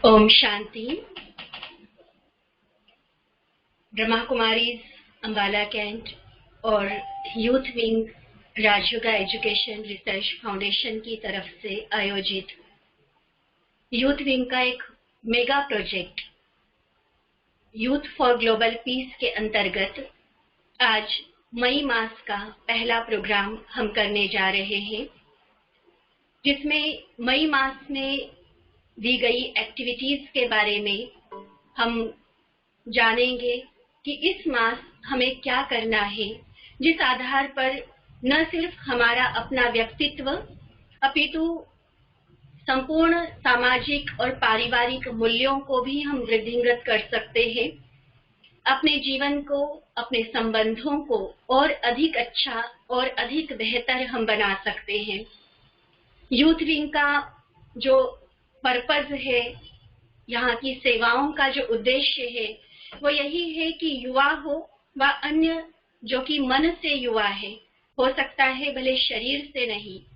Om Shanti. Brahma Kumaris Ambala cantt और youth wing Rajyoga education research foundation की तरफ से आयोजित यूथ विंग का एक mega project youth for global piece के अंतर्गत आज मई मास का पहला प्रोग्राम हम करने जा रहे हैं, जिसमें मई मास में दी गई एक्टिविटीज के बारे में हम जानेंगे कि इस मास हमें क्या करना है, जिस आधार पर न सिर्फ हमारा अपना व्यक्तित्व अपितु संपूर्ण सामाजिक और पारिवारिक मूल्यों को भी हम वृद्धिंगत कर सकते हैं, अपने जीवन को, अपने संबंधों को और अधिक अच्छा और अधिक बेहतर हम बना सकते हैं। यूथ विंग का जो पर्पस है, यहाँ की सेवाओं का जो उद्देश्य है, वो यही है कि युवा हो व अन्य जो कि मन से युवा है, हो सकता है भले शरीर से नहीं,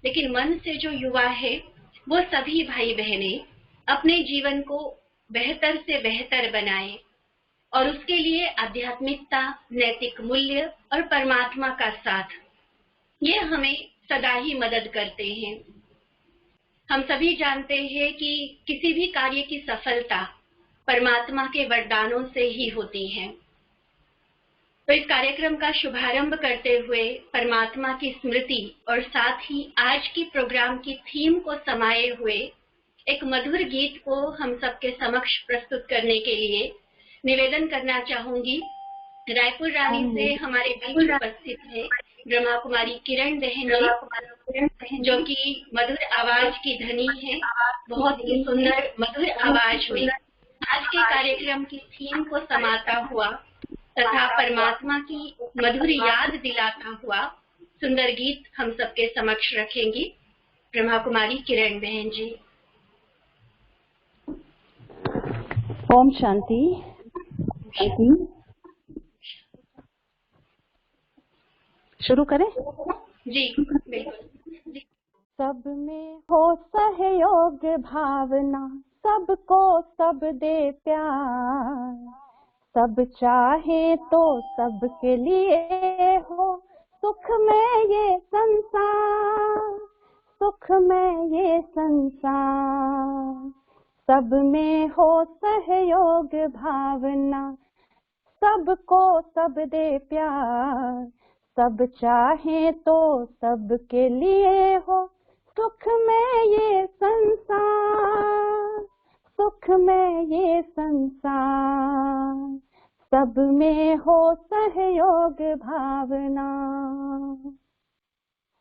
लेकिन मन से जो युवा है, वो सभी भाई बहने अपने जीवन को बेहतर से बेहतर बनाएं और उसके लिए आध्यात्मिकता, नैतिक मूल्य और परमात्मा का साथ, ये हमें सदा ही मदद करते हैं। हम सभी जानते हैं कि किसी भी कार्य की सफलता परमात्मा के वरदानों से ही होती है। तो इस कार्यक्रम का शुभारंभ करते हुए परमात्मा की स्मृति और साथ ही आज की प्रोग्राम की थीम को समाये हुए एक मधुर गीत को हम सबके समक्ष प्रस्तुत करने के लिए निवेदन करना चाहूंगी। रायपुर रानी से हमारे बीच उपस्थित है ब्रह्मा कुमारी किरण बहन जी, जो कि मधुर आवाज की धनी है। बहुत ही सुंदर मधुर आवाज में आज के कार्यक्रम की थीम को समाता हुआ तथा परमात्मा की मधुर याद दिलाता हुआ सुंदर गीत हम सबके समक्ष रखेंगी। ब्रह्मा कुमारी किरण बहन जी। ओम शांति। शुरू करें? जी बिल्कुल। सब में हो सहयोग भावना, सबको सब दे प्यार, सब चाहे तो सबके लिए हो सुख में ये संसार, सुख में ये संसार। सब में हो सहयोग भावना, सबको सब दे प्यार, सब चाहे तो सबके लिए हो सुख में ये संसार, सुख में ये संसार। सब में हो सहयोग भावना,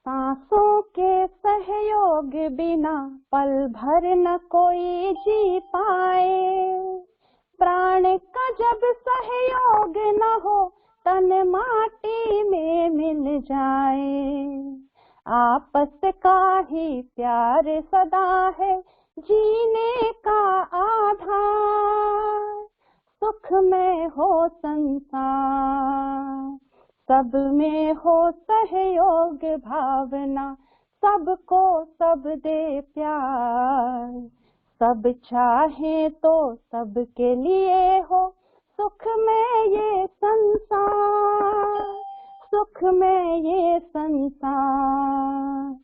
सांसों के सहयोग बिना पल भर न कोई जी पाए, प्राण का जब सहयोग न हो तन माटी में मिल जाए। आपस का ही प्यार सदा है जीने का आधार, सुख में हो संसार। सब में हो सहयोग भावना, सबको सब दे प्यार, सब चाहे तो सबके लिए हो सुख में ये संसार, सुख में ये संसार।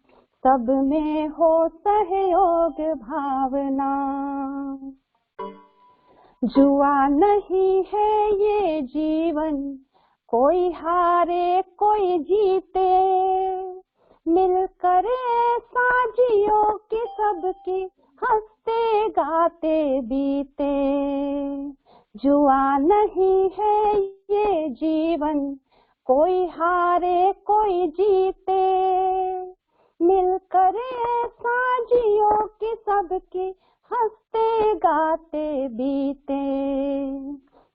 सब में हो सहयोग भावना, जुआ नहीं है ये जीवन, कोई हारे कोई जीते, मिलकर साजियो की सबकी हंसते गाते बीते। जुआ नहीं है ये जीवन, कोई हारे कोई जीते, मिलकर साजियो की सबकी हंसते गाते बीते।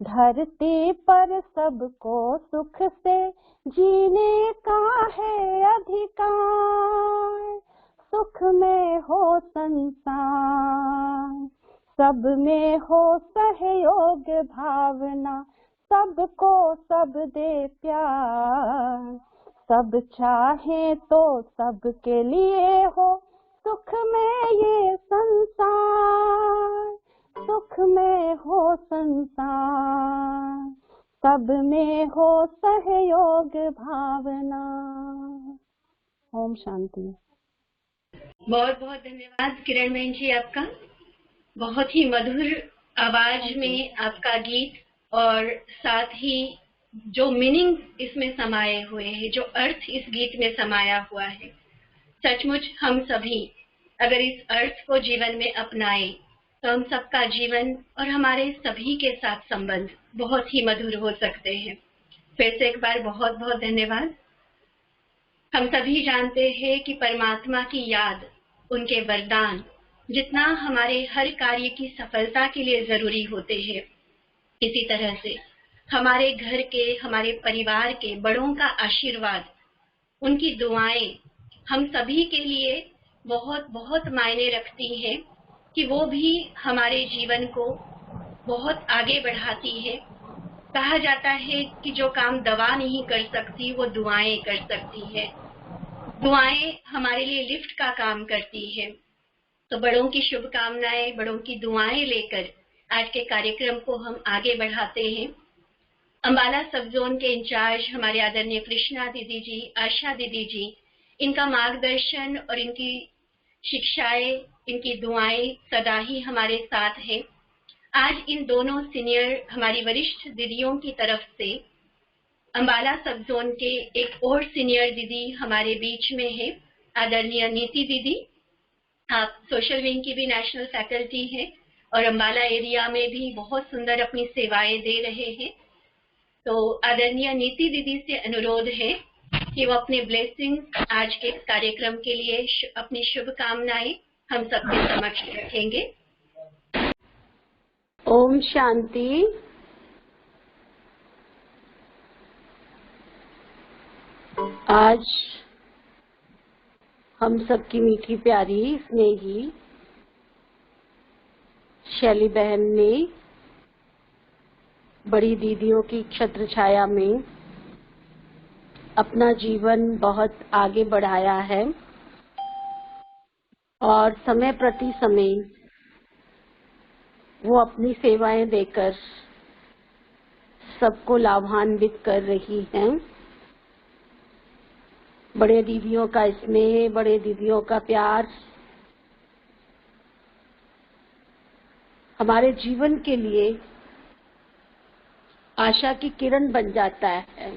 धरती पर सबको सुख से जीने का है अधिकार, सुख में हो संसार। सब में हो सहयोग भावना, सबको सब दे प्यार, सब चाहे तो सबके लिए हो सुख में ये संसार, सुख में हो संसार, सब में हो सहयोग भावना। ओम शांति। बहुत बहुत धन्यवाद किरण बहन जी आपका। बहुत ही मधुर आवाज में आपका गीत, और साथ ही जो मीनिंग इसमें समाये हुए हैं, जो अर्थ इस गीत में समाया हुआ है, सचमुच हम सभी अगर इस अर्थ को जीवन में अपनाएं तो हम सबका जीवन और हमारे सभी के साथ संबंध बहुत ही मधुर हो सकते हैं। फिर से एक बार बहुत बहुत धन्यवाद। हम सभी जानते हैं कि परमात्मा की याद, उनके वरदान जितना हमारे हर कार्य की सफलता के लिए जरूरी होते हैं, इसी तरह से हमारे घर के, हमारे परिवार के बड़ों का आशीर्वाद, उनकी दुआएं हम सभी के लिए बहुत बहुत मायने रखती हैं कि वो भी हमारे जीवन को बहुत आगे बढ़ाती है। कहा जाता है कि जो काम दवा नहीं कर सकती वो दुआएं कर सकती है। दुआएं हमारे लिए लिफ्ट का काम करती है। तो बड़ों की शुभकामनाएं, बड़ों की दुआएं लेकर आज के कार्यक्रम को हम आगे बढ़ाते हैं। अंबाला सब जोन के इंचार्ज हमारे आदरणीय कृष्णा दीदी जी, आशा दीदी जी, इनका मार्गदर्शन और इनकी शिक्षाएं, इनकी दुआएं सदा ही हमारे साथ हैं। आज इन दोनों सीनियर हमारी वरिष्ठ दीदियों की तरफ से अंबाला सब जोन के एक और सीनियर दीदी हमारे बीच में है, आदरणीय नीति दीदी। आप सोशल विंग की भी नेशनल फैकल्टी हैं और अंबाला एरिया में भी बहुत सुंदर अपनी सेवाएं दे रहे हैं। तो आदरणीय नीति दीदी से अनुरोध है कि वो अपने ब्लेसिंग आज के कार्यक्रम के लिए अपनी शुभकामनाएं हम सबके समक्ष रखेंगे। ओम शांति। आज हम सबकी मीठी प्यारी स्नेही शैली बहन ने बड़ी दीदियों की छत्र छाया में अपना जीवन बहुत आगे बढ़ाया है और समय प्रति समय वो अपनी सेवाएं देकर सबको लाभान्वित कर रही हैं। बड़े दीदियों का स्नेह, बड़े दीदियों का प्यार हमारे जीवन के लिए आशा की किरण बन जाता है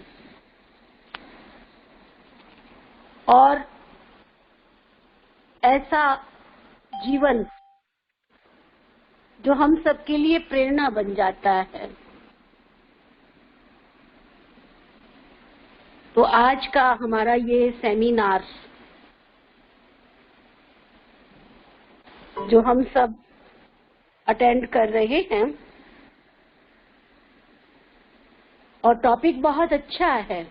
और ऐसा जीवन जो हम सबके लिए प्रेरणा बन जाता है। तो आज का हमारा ये सेमिनार जो हम सब अटेंड कर रहे हैं और टॉपिक बहुत अच्छा है।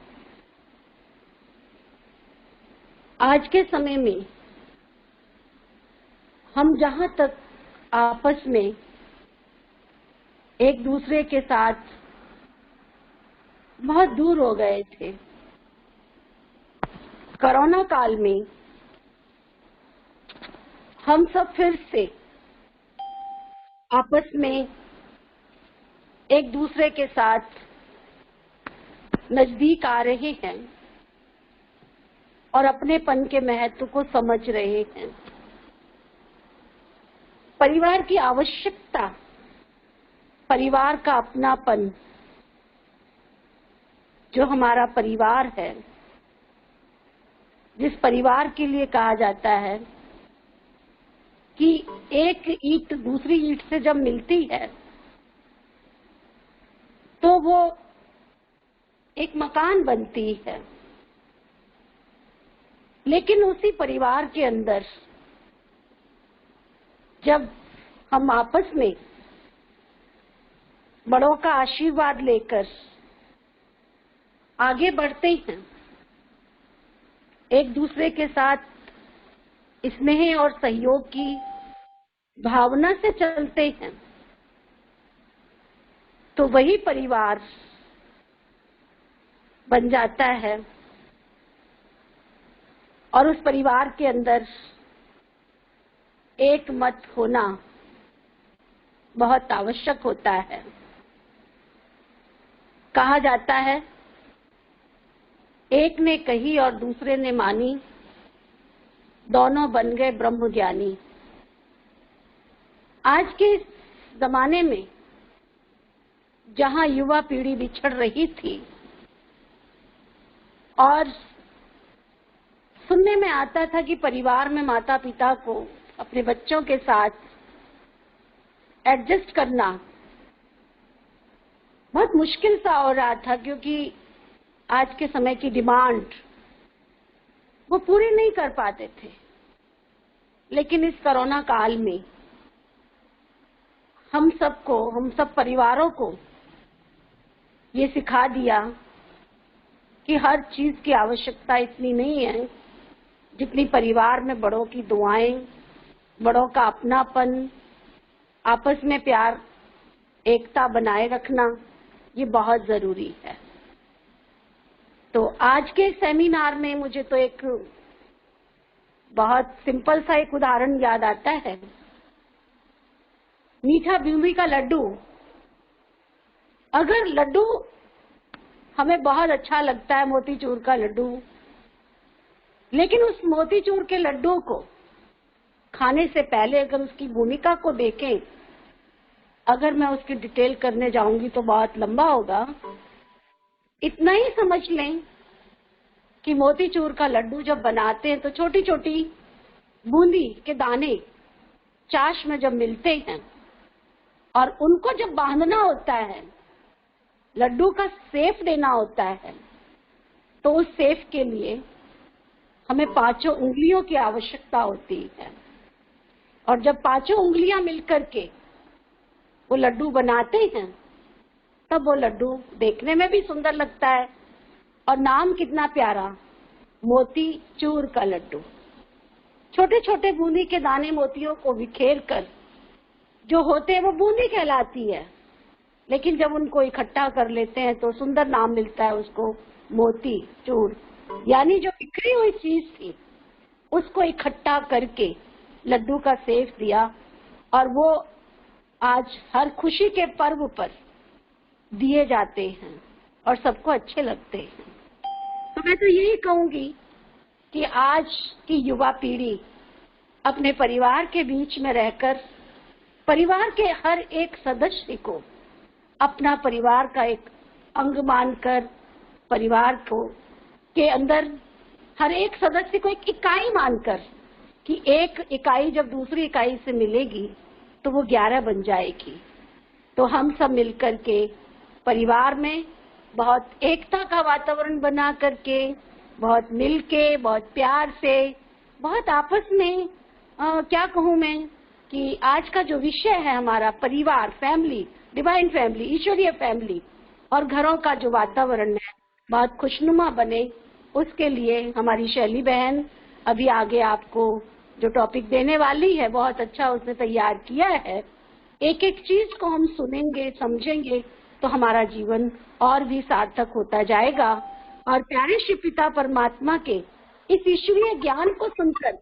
आज के समय में हम जहां तक आपस में एक दूसरे के साथ बहुत दूर हो गए थे, कोरोना काल में हम सब फिर से आपस में एक दूसरे के साथ नजदीक आ रहे हैं और अपनेपन के महत्व को समझ रहे हैं। परिवार की आवश्यकता, परिवार का अपनापन, जो हमारा परिवार है, जिस परिवार के लिए कहा जाता है कि एक ईंट दूसरी ईंट से जब मिलती है तो वो एक मकान बनती है, लेकिन उसी परिवार के अंदर जब हम आपस में बड़ों का आशीर्वाद लेकर आगे बढ़ते हैं, एक दूसरे के साथ स्नेह और सहयोग की भावना से चलते हैं, तो वही परिवार बन जाता है और उस परिवार के अंदर एक मत होना बहुत आवश्यक होता है। कहा जाता है, एक ने कही और दूसरे ने मानी, दोनों बन गए ब्रह्म ज्ञानी। आज के इस जमाने में जहां युवा पीढ़ी बिछड़ रही थी और सुनने में आता था कि परिवार में माता पिता को अपने बच्चों के साथ एडजस्ट करना बहुत मुश्किल सा हो रहा था, क्योंकि आज के समय की डिमांड वो पूरी नहीं कर पाते थे। लेकिन इस कोरोना काल में हम सब परिवारों को ये सिखा दिया कि हर चीज की आवश्यकता इतनी नहीं है जितनी परिवार में बड़ों की दुआएं, बड़ों का अपनापन, आपस में प्यार, एकता बनाए रखना, ये बहुत जरूरी है। तो आज के सेमिनार में मुझे तो एक बहुत सिंपल सा एक उदाहरण याद आता है। मीठा बूंदी का लड्डू, अगर लड्डू हमें बहुत अच्छा लगता है, मोतीचूर का लड्डू, लेकिन उस मोतीचूर के लड्डू को खाने से पहले अगर उसकी भूमिका को देखें, अगर मैं उसकी डिटेल करने जाऊंगी तो बहुत लंबा होगा। इतना ही समझ लें कि मोतीचूर का लड्डू जब बनाते हैं तो छोटी छोटी बूंदी के दाने चाश में जब मिलते हैं और उनको जब बांधना होता है, लड्डू का शेप देना होता है, तो उस शेप के लिए हमें 5 उंगलियों की आवश्यकता होती है। और जब 5 उंगलियां मिलकर के वो लड्डू बनाते हैं, तब वो लड्डू देखने में भी सुंदर लगता है और नाम कितना प्यारा, मोती चूर का लड्डू। छोटे छोटे बूंदी के दाने मोतियों को बिखेर कर जो होते हैं वो बूंदी कहलाती है, लेकिन जब उनको इकट्ठा कर लेते हैं तो सुंदर नाम मिलता है उसको, मोती चूर। यानी जो बिखरी हुई चीज थी उसको इकट्ठा करके लड्डू का शेप दिया, और वो आज हर खुशी के पर्व पर दिए जाते हैं और सबको अच्छे लगते हैं। तो मैं तो यही कहूंगी कि आज की युवा पीढ़ी अपने परिवार के बीच में रहकर परिवार के हर एक सदस्य को अपना परिवार का एक अंग मानकर, परिवार को के अंदर हर एक सदस्य को एक इकाई मानकर, कि एक इकाई जब दूसरी इकाई से मिलेगी तो वो 11 बन जाएगी। तो हम सब मिलकर के परिवार में बहुत एकता का वातावरण बना करके, बहुत मिलके, बहुत प्यार से, बहुत आपस में क्या कहूँ मैं, कि आज का जो विषय है हमारा परिवार, फैमिली, डिवाइन फैमिली, ईश्वरीय फैमिली, और घरों का जो वातावरण है बहुत खुशनुमा बने, उसके लिए हमारी शैली बहन अभी आगे आपको जो टॉपिक देने वाली है बहुत अच्छा उसने तैयार किया है। एक एक चीज को हम सुनेंगे, समझेंगे तो हमारा जीवन और भी सार्थक होता जाएगा, और प्यारे शिव पिता परमात्मा के इस ईश्वरीय ज्ञान को सुनकर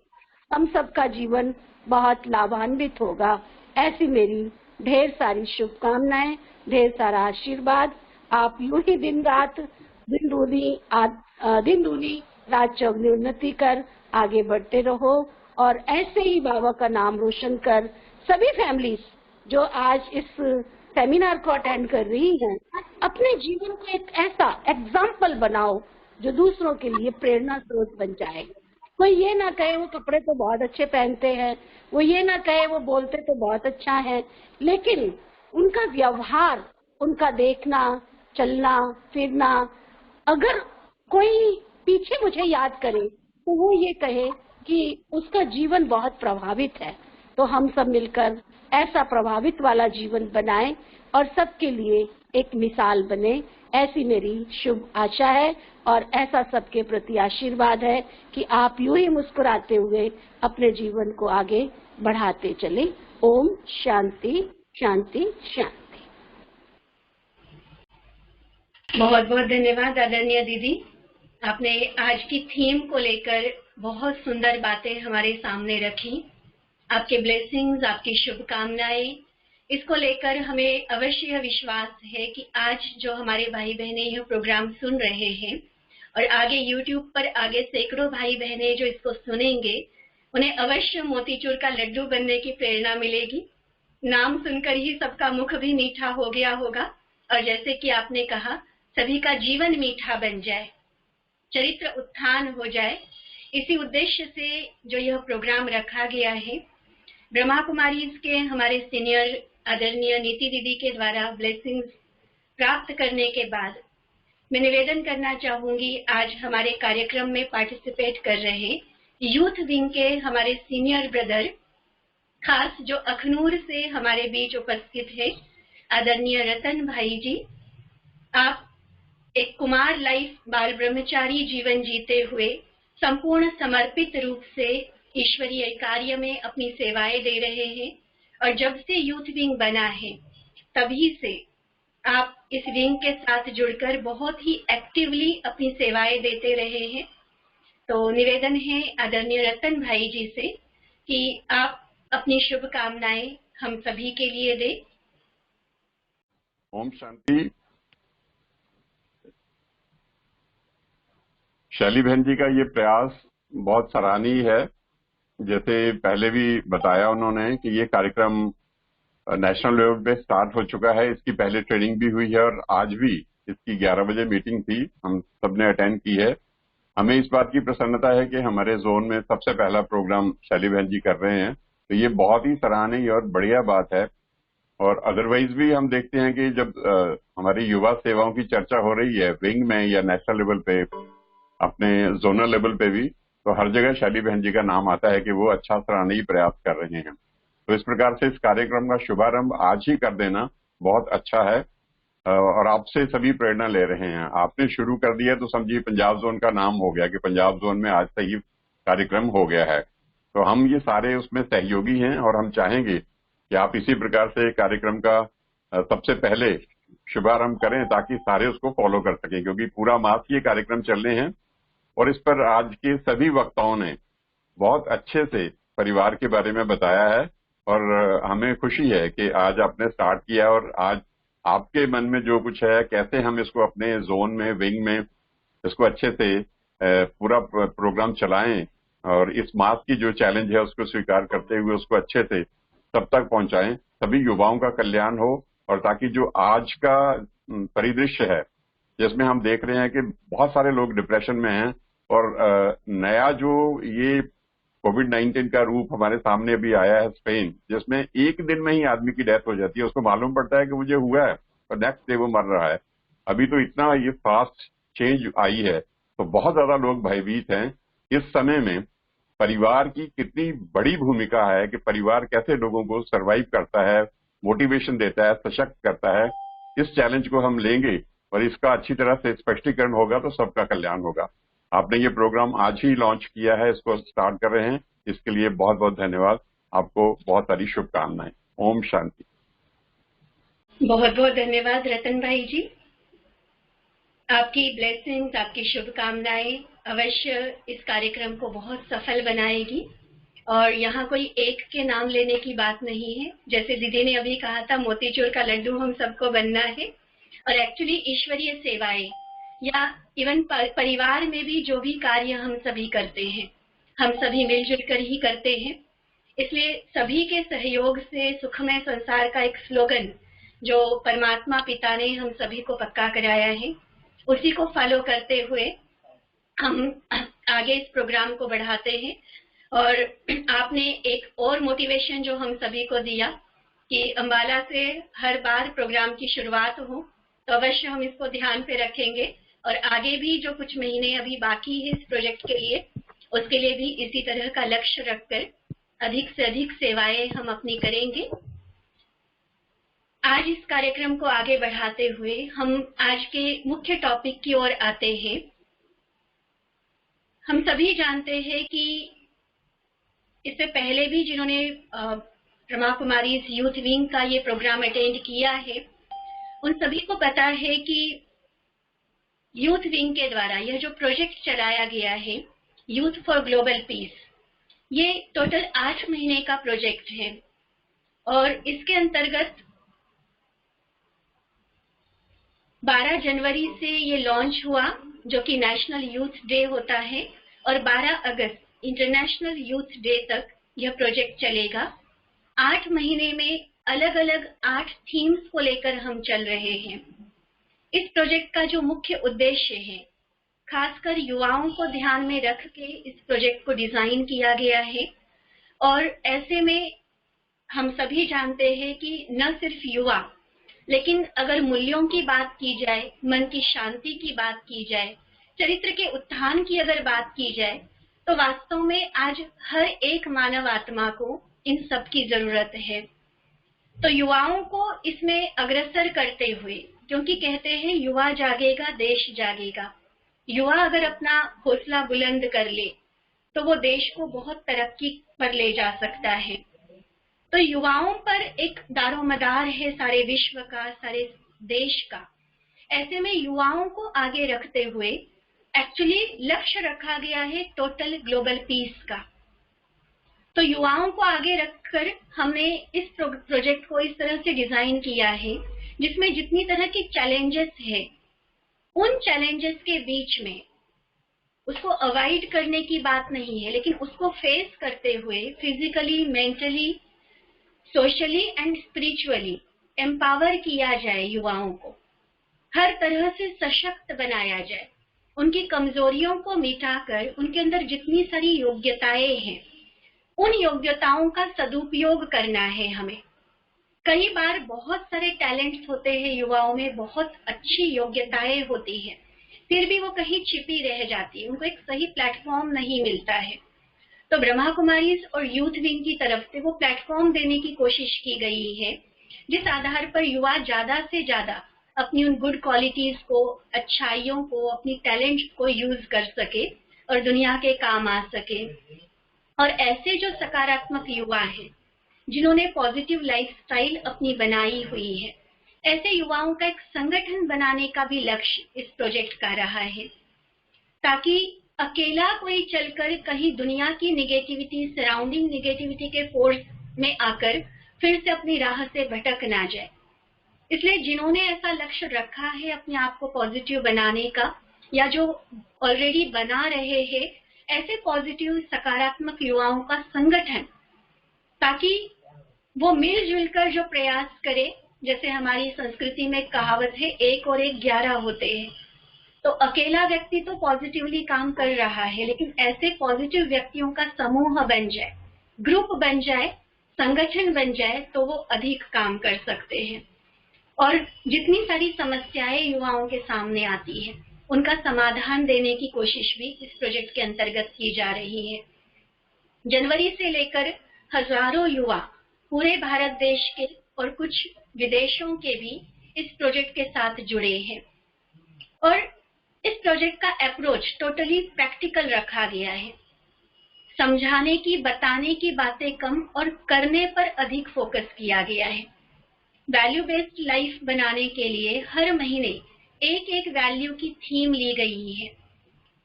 हम सबका जीवन बहुत लाभान्वित होगा। ऐसी मेरी ढेर सारी शुभकामनाएं, ढेर सारा आशीर्वाद। आप यूं ही दिन दूनी रात चौगनी उन्नति कर आगे बढ़ते रहो, और ऐसे ही बाबा का नाम रोशन कर सभी फैमिलीज जो आज इस सेमिनार को अटेंड कर रही हैं, अपने जीवन को एक ऐसा एग्जाम्पल बनाओ जो दूसरों के लिए प्रेरणा स्रोत बन जाए। कोई ये ना कहे वो कपड़े तो बहुत अच्छे पहनते हैं, वो ये ना कहे वो बोलते तो बहुत अच्छा है, लेकिन उनका व्यवहार, उनका देखना, चलना फिरना, अगर कोई पीछे मुझे याद करे तो वो ये कहे कि उसका जीवन बहुत प्रभावित है। तो हम सब मिलकर ऐसा प्रभावित वाला जीवन बनाएं और सबके लिए एक मिसाल बने, ऐसी मेरी शुभ आशा है, और ऐसा सबके प्रति आशीर्वाद है कि आप यूं ही मुस्कुराते हुए अपने जीवन को आगे बढ़ाते चले। ओम शांति शांति शांति। बहुत बहुत धन्यवाद आदरणीय दीदी, आपने आज की थीम को लेकर बहुत सुंदर बातें हमारे सामने रखी। आपके ब्लेसिंग्स, आपकी शुभकामनाएं इसको लेकर हमें अवश्य यह विश्वास है कि आज जो हमारे भाई बहनें यह प्रोग्राम सुन रहे हैं और आगे YouTube पर आगे सैकड़ों भाई बहनें जो इसको सुनेंगे, उन्हें अवश्य मोतीचूर का लड्डू बनने की प्रेरणा मिलेगी। नाम सुनकर ही सबका मुख भी मीठा हो गया होगा और जैसे कि आपने कहा, सभी का जीवन मीठा बन जाए, चरित्र उत्थान हो जाए। इसी उद्देश्य से जो यह प्रोग्राम रखा गया है, ब्रह्मा कुमारीज के हमारे सीनियर आदरणीय नीति दीदी के द्वारा ब्लेसिंग्स प्राप्त करने के बाद मैं निवेदन करना चाहूंगी, आज हमारे कार्यक्रम में पार्टिसिपेट कर रहे यूथ विंग के हमारे सीनियर ब्रदर, खास जो अखनूर से हमारे बीच उपस्थित है, आदरणीय रतन भाई जी। आप एक कुमार लाइफ बाल ब्रह्मचारी जीवन जीते हुए संपूर्ण समर्पित रूप से ईश्वरीय कार्य में अपनी सेवाएं दे रहे हैं और जब से यूथ विंग बना है तभी से आप इस विंग के साथ जुड़कर बहुत ही एक्टिवली अपनी सेवाएं देते रहे हैं। तो निवेदन है आदरणीय रतन भाई जी से कि आप अपनी शुभकामनाएं हम सभी के लिए दें। ओम शांति। शैली बहन जी का ये प्रयास बहुत सराहनीय है। जैसे पहले भी बताया उन्होंने कि ये कार्यक्रम नेशनल लेवल पे स्टार्ट हो चुका है, इसकी पहले ट्रेनिंग भी हुई है और आज भी इसकी 11 बजे मीटिंग थी, हम सबने अटेंड की है। हमें इस बात की प्रसन्नता है कि हमारे जोन में सबसे पहला प्रोग्राम शैली बहन जी कर रहे हैं, तो ये बहुत ही सराहनीय और बढ़िया बात है। और अदरवाइज भी हम देखते हैं कि जब हमारी युवा सेवाओं की चर्चा हो रही है विंग में या नेशनल लेवल पे, अपने जोनल लेवल पे भी, तो हर जगह शैली बहन जी का नाम आता है कि वो अच्छा सराहनीय प्रयास कर रहे हैं। तो इस प्रकार से इस कार्यक्रम का शुभारंभ आज ही कर देना बहुत अच्छा है और आपसे सभी प्रेरणा ले रहे हैं। आपने शुरू कर दिया तो समझिए पंजाब जोन का नाम हो गया कि पंजाब जोन में आज से ही कार्यक्रम हो गया है। तो हम ये सारे उसमें सहयोगी हैं और हम चाहेंगे कि आप इसी प्रकार से कार्यक्रम का सबसे पहले शुभारंभ करें ताकि सारे उसको फॉलो कर सकें, क्योंकि पूरा मास ये कार्यक्रम चल रहे हैं और इस पर आज के सभी वक्ताओं ने बहुत अच्छे से परिवार के बारे में बताया है और हमें खुशी है कि आज आपने स्टार्ट किया और आज आपके मन में जो कुछ है, कैसे हम इसको अपने जोन में, विंग में इसको अच्छे से पूरा प्रोग्राम चलाएं और इस मास की जो चैलेंज है उसको स्वीकार करते हुए उसको अच्छे से सब तक पहुंचाएं, सभी युवाओं का कल्याण हो। और ताकि जो आज का परिदृश्य है जिसमें हम देख रहे हैं कि बहुत सारे लोग डिप्रेशन में हैं और नया जो ये कोविड-19 का रूप हमारे सामने अभी आया है स्पेन, जिसमें एक दिन में ही आदमी की डेथ हो जाती है, उसको मालूम पड़ता है कि मुझे हुआ है और नेक्स्ट डे वो मर रहा है। अभी तो इतना ये फास्ट चेंज आई है, तो बहुत ज्यादा लोग भयभीत हैं। इस समय में परिवार की कितनी बड़ी भूमिका है कि परिवार कैसे लोगों को सर्वाइव करता है, मोटिवेशन देता है, सशक्त करता है। इस चैलेंज को हम लेंगे और इसका अच्छी तरह से स्पष्टीकरण होगा तो सबका कल्याण होगा। आपने ये प्रोग्राम आज ही लॉन्च किया है, इसको स्टार्ट कर रहे हैं, इसके लिए बहुत बहुत धन्यवाद। आपको बहुत सारी शुभकामनाएं। ओम शांति। बहुत बहुत धन्यवाद रतन भाई जी। आपकी ब्लेसिंग्स, आपकी शुभकामनाएं अवश्य इस कार्यक्रम को बहुत सफल बनाएगी और यहाँ कोई एक के नाम लेने की बात नहीं है। जैसे दीदी ने अभी कहा था, मोतीचूर का लड्डू हम सबको बनना है और एक्चुअली ईश्वरीय सेवाएं या इवन परिवार में भी जो भी कार्य हम सभी करते हैं, हम सभी मिलजुल कर ही करते हैं। इसलिए सभी के सहयोग से सुखमय संसार का एक स्लोगन जो परमात्मा पिता ने हम सभी को पक्का कराया है, उसी को फॉलो करते हुए हम आगे इस प्रोग्राम को बढ़ाते हैं। और आपने एक और मोटिवेशन जो हम सभी को दिया कि अंबाला से हर बार प्रोग्राम की शुरुआत हो, तो अवश्य हम इसको ध्यान पे रखेंगे और आगे भी जो कुछ महीने अभी बाकी है इस प्रोजेक्ट के लिए, उसके लिए भी इसी तरह का लक्ष्य रखकर अधिक से अधिक सेवाएं हम अपनी करेंगे। आज इस कार्यक्रम को आगे बढ़ाते हुए हम आज के मुख्य टॉपिक की ओर आते हैं। हम सभी जानते हैं कि इससे पहले भी जिन्होंने ब्रह्मा कुमारीज यूथ विंग का ये प्रोग्राम अटेंड किया है, उन सभी को पता है कि यूथ विंग के द्वारा यह जो प्रोजेक्ट चलाया गया है, यूथ फॉर ग्लोबल पीस, ये टोटल 8 महीने का प्रोजेक्ट है और इसके अंतर्गत 12 जनवरी से ये लॉन्च हुआ, जो कि नेशनल यूथ डे होता है, और 12 अगस्त इंटरनेशनल यूथ डे तक यह प्रोजेक्ट चलेगा। 8 महीने में अलग अलग 8 थीम्स को लेकर हम चल रहे हैं। इस प्रोजेक्ट का जो मुख्य उद्देश्य है, खासकर युवाओं को ध्यान में रख के इस प्रोजेक्ट को डिजाइन किया गया है। और ऐसे में हम सभी जानते हैं कि न सिर्फ युवा, लेकिन अगर मूल्यों की बात की जाए, मन की शांति की बात की जाए, चरित्र के उत्थान की अगर बात की जाए, तो वास्तव में आज हर एक मानव आत्मा को इन सब की जरूरत है। तो युवाओं को इसमें अग्रसर करते हुए, क्योंकि कहते हैं युवा जागेगा देश जागेगा, युवा अगर अपना हौसला बुलंद कर ले तो वो देश को बहुत तरक्की पर ले जा सकता है। तो युवाओं पर एक दारोमदार है सारे विश्व का, सारे देश का। ऐसे में युवाओं को आगे रखते हुए एक्चुअली लक्ष्य रखा गया है टोटल ग्लोबल पीस का। तो युवाओं को आगे रखकर हमने इस प्रोजेक्ट को इस तरह से डिजाइन किया है, जिसमें जितनी तरह की चैलेंजेस है, उन चैलेंजेस के बीच में उसको अवॉइड करने की बात नहीं है, लेकिन उसको फेस करते हुए physically, mentally, socially and spiritually empower किया जाए, युवाओं को हर तरह से सशक्त बनाया जाए, उनकी कमजोरियों को मिटाकर उनके अंदर जितनी सारी योग्यताएं हैं, उन योग्यताओं का सदुपयोग करना है हमें। कई बार बहुत सारे टैलेंट्स होते हैं युवाओं में, बहुत अच्छी योग्यताएं होती हैं, फिर भी वो कहीं छिपी रह जाती है, उनको एक सही प्लेटफॉर्म नहीं मिलता है। तो ब्रह्मा कुमारीज और यूथ विंग की तरफ से वो प्लेटफॉर्म देने की कोशिश की गई है, जिस आधार पर युवा ज्यादा से ज्यादा अपनी उन गुड क्वालिटीज को, अच्छाइयों को, अपनी टैलेंट को यूज कर सके और दुनिया के काम आ सके। और ऐसे जो सकारात्मक युवा हैं, जिन्होंने पॉजिटिव लाइफस्टाइल अपनी बनाई हुई है, ऐसे युवाओं का एक संगठन बनाने का भी लक्ष्य इस प्रोजेक्ट का रहा है, ताकि अकेला कोई चलकर कहीं दुनिया की निगेटिविटी, सराउंडिंग निगेटिविटी के फोर्स में आकर फिर से अपनी राह से भटक ना जाए। इसलिए जिन्होंने ऐसा लक्ष्य रखा है अपने आप को पॉजिटिव बनाने का, या जो ऑलरेडी बना रहे हैं, ऐसे पॉजिटिव सकारात्मक युवाओं का संगठन, ताकि वो मिलजुल कर जो प्रयास करे, जैसे हमारी संस्कृति में कहावत है, 1 और 1 11 होते हैं। तो अकेला व्यक्ति तो पॉजिटिवली काम कर रहा है, लेकिन ऐसे पॉजिटिव व्यक्तियों का समूह बन जाए, ग्रुप बन जाए, संगठन बन जाए, तो वो अधिक काम कर सकते हैं। और जितनी सारी समस्याएं युवाओं के सामने आती है, उनका समाधान देने की कोशिश भी इस प्रोजेक्ट के अंतर्गत की जा रही है। जनवरी से लेकर हजारों युवा पूरे भारत देश के और कुछ विदेशों के भी इस प्रोजेक्ट के साथ जुड़े हैं। और इस प्रोजेक्ट का अप्रोच टोटली प्रैक्टिकल रखा गया है। समझाने की, बताने की बातें कम और करने पर अधिक फोकस किया गया है। वैल्यू बेस्ड लाइफ बनाने के लिए हर महीने एक एक वैल्यू की थीम ली गई है।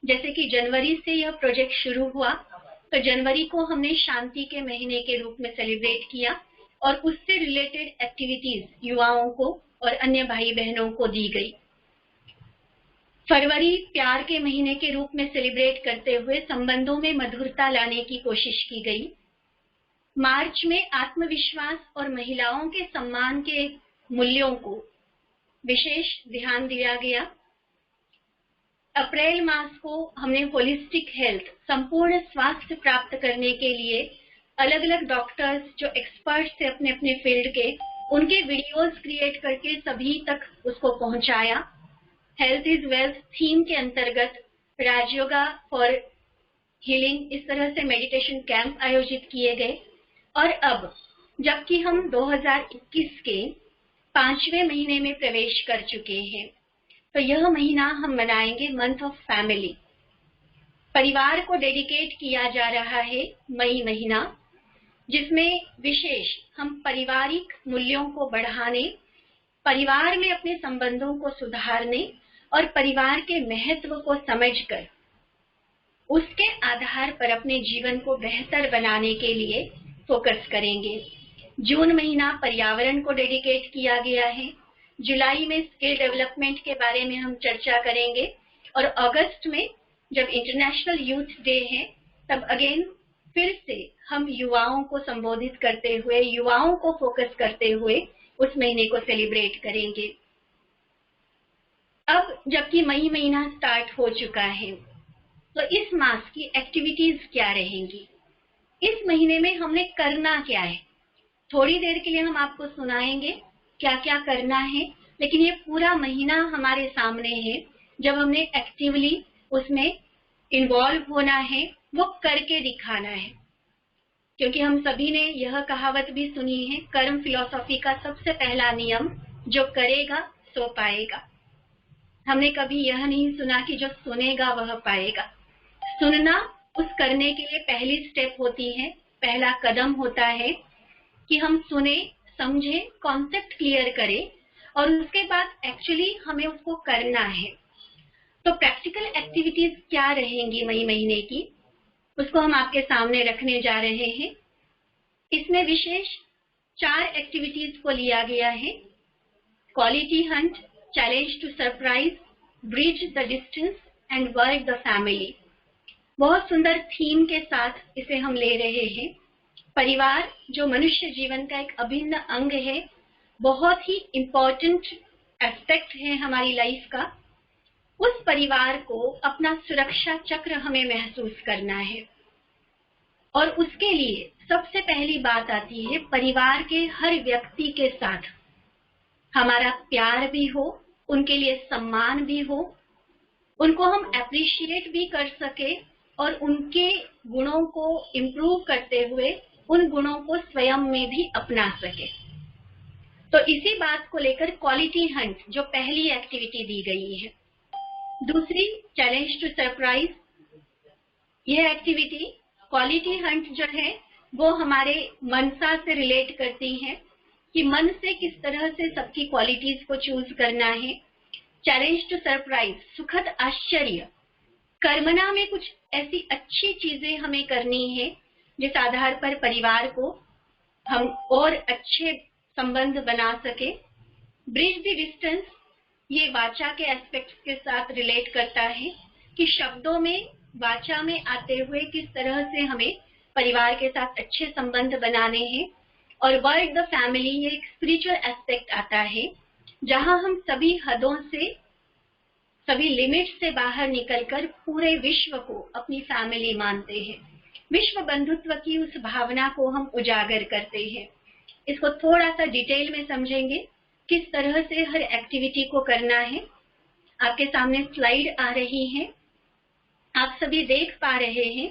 जैसे कि जनवरी से यह प्रोजेक्ट शुरू हुआ, तो जनवरी को हमने शांति के महीने के रूप में सेलिब्रेट किया और उससे रिलेटेड एक्टिविटीज युवाओं को और अन्य भाई बहनों को दी गई। फरवरी प्यार के महीने के रूप में सेलिब्रेट करते हुए संबंधों में मधुरता लाने की कोशिश की गई। मार्च में आत्मविश्वास और महिलाओं के सम्मान के मूल्यों को विशेष ध्यान दिया गया। अप्रैल मास को हमने होलिस्टिक हेल्थ, संपूर्ण स्वास्थ्य प्राप्त करने के लिए अलग अलग डॉक्टर्स जो एक्सपर्ट्स थे अपने अपने फील्ड के, उनके वीडियोस क्रिएट करके सभी तक उसको पहुंचाया। हेल्थ इज वेल्थ थीम के अंतर्गत राजयोगा फॉर हीलिंग, इस तरह से मेडिटेशन कैंप आयोजित किए गए। और अब जबकि हम 2021 के 5वें महीने में प्रवेश कर चुके हैं, तो यह महीना हम मनाएंगे मंथ ऑफ फैमिली। परिवार को डेडिकेट किया जा रहा है मई महीना, जिसमें विशेष हम पारिवारिक मूल्यों को बढ़ाने, परिवार में अपने संबंधों को सुधारने और परिवार के महत्व को समझकर उसके आधार पर अपने जीवन को बेहतर बनाने के लिए फोकस करेंगे। जून महीना पर्यावरण को डेडिकेट किया गया है, जुलाई में स्किल डेवलपमेंट के बारे में हम चर्चा करेंगे और अगस्त में जब इंटरनेशनल यूथ डे है तब अगेन फिर से हम युवाओं को संबोधित करते हुए, युवाओं को फोकस करते हुए उस महीने को सेलिब्रेट करेंगे। अब जबकि मई महीना स्टार्ट हो चुका है तो इस मास की एक्टिविटीज क्या रहेंगी, इस महीने में हमने करना क्या है। थोड़ी देर के लिए हम आपको सुनाएंगे क्या क्या करना है, लेकिन ये पूरा महीना हमारे सामने है जब हमने एक्टिवली उसमें इन्वॉल्व होना है, वो करके दिखाना है। क्योंकि हम सभी ने यह कहावत भी सुनी है, कर्म फिलॉसफी का सबसे पहला नियम, जो करेगा सो पाएगा। हमने कभी यह नहीं सुना कि जो सुनेगा वह पाएगा। सुनना उस करने के लिए पहली स्टेप होती है, पहला कदम होता है कि हम सुने, समझे, कॉन्सेप्ट क्लियर करें और उसके बाद एक्चुअली हमें उसको करना है। तो प्रैक्टिकल एक्टिविटीज क्या रहेंगी मई महीने की, उसको हम आपके सामने रखने जा रहे हैं। इसमें विशेष 4 एक्टिविटीज को लिया गया है। Quality hunt, challenge to surprise, bridge the distance and work the family. बहुत सुंदर थीम के साथ इसे हम ले रहे हैं। परिवार जो मनुष्य जीवन का एक अभिन्न अंग है, बहुत ही इम्पोर्टेंट एस्पेक्ट है हमारी लाइफ का, उस परिवार को अपना सुरक्षा चक्र हमें महसूस करना है। और उसके लिए सबसे पहली बात आती है परिवार के हर व्यक्ति के साथ हमारा प्यार भी हो, उनके लिए सम्मान भी हो, उनको हम अप्रिशिएट भी कर सके और उनके गुणों को इम्प्रूव करते हुए उन गुणों को स्वयं में भी अपना सके। तो इसी बात को लेकर क्वालिटी हंट जो पहली एक्टिविटी दी गई है। दूसरी चैलेंज टू सरप्राइज, यह एक्टिविटी क्वालिटी हंट जो है वो हमारे मनसा से रिलेट करती है कि मन से किस तरह से सबकी क्वालिटीज को चूज करना है। चैलेंज टू सरप्राइज, सुखद आश्चर्य, कर्मना में कुछ ऐसी अच्छी चीजें हमें करनी है जिस आधार पर परिवार को हम और अच्छे संबंध बना सके। ब्रिज द डिस्टेंस, ये वाचा के एस्पेक्ट्स के साथ रिलेट करता है कि शब्दों में, वाचा में आते हुए किस तरह से हमें परिवार के साथ अच्छे संबंध बनाने हैं। और वर्क द फैमिली, ये एक स्पिरिचुअल एस्पेक्ट आता है जहां हम सभी हदों से, सभी लिमिट से बाहर निकलकर पूरे विश्व को अपनी फैमिली मानते हैं। विश्व बंधुत्व की उस भावना को हम उजागर करते हैं। इसको थोड़ा सा डिटेल में समझेंगे किस तरह से हर एक्टिविटी को करना है। आपके सामने स्लाइड आ रही है, आप सभी देख पा रहे हैं।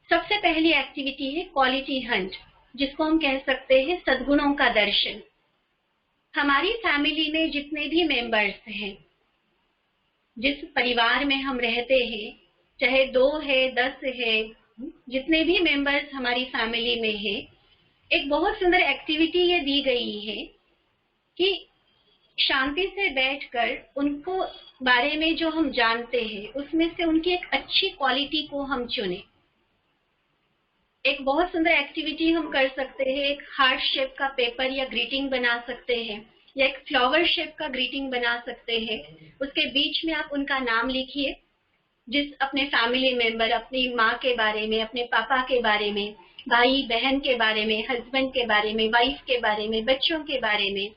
सबसे पहली एक्टिविटी है क्वालिटी हंट, जिसको हम कह सकते हैं सद्गुणों का दर्शन। हमारी फैमिली में जितने भी मेंबर्स हैं, जिस परिवार में हम रहते हैं, चाहे 2 है 10 है, जितने भी मेंबर्स हमारी फैमिली में है, एक बहुत सुंदर एक्टिविटी ये दी गई है कि शांति से बैठकर उनको बारे में जो हम जानते हैं उसमें से उनकी एक अच्छी क्वालिटी को हम चुने। एक बहुत सुंदर एक्टिविटी हम कर सकते हैं, एक हार्ट शेप का पेपर या ग्रीटिंग बना सकते हैं, या एक फ्लावर शेप का ग्रीटिंग बना सकते हैं। उसके बीच में आप उनका नाम लिखिए, जिस अपने फैमिली मेंबर, अपनी माँ के बारे में, अपने पापा के बारे में, भाई बहन के बारे में, हस्बैंड के बारे में, वाइफ के बारे में, बच्चों के बारे में,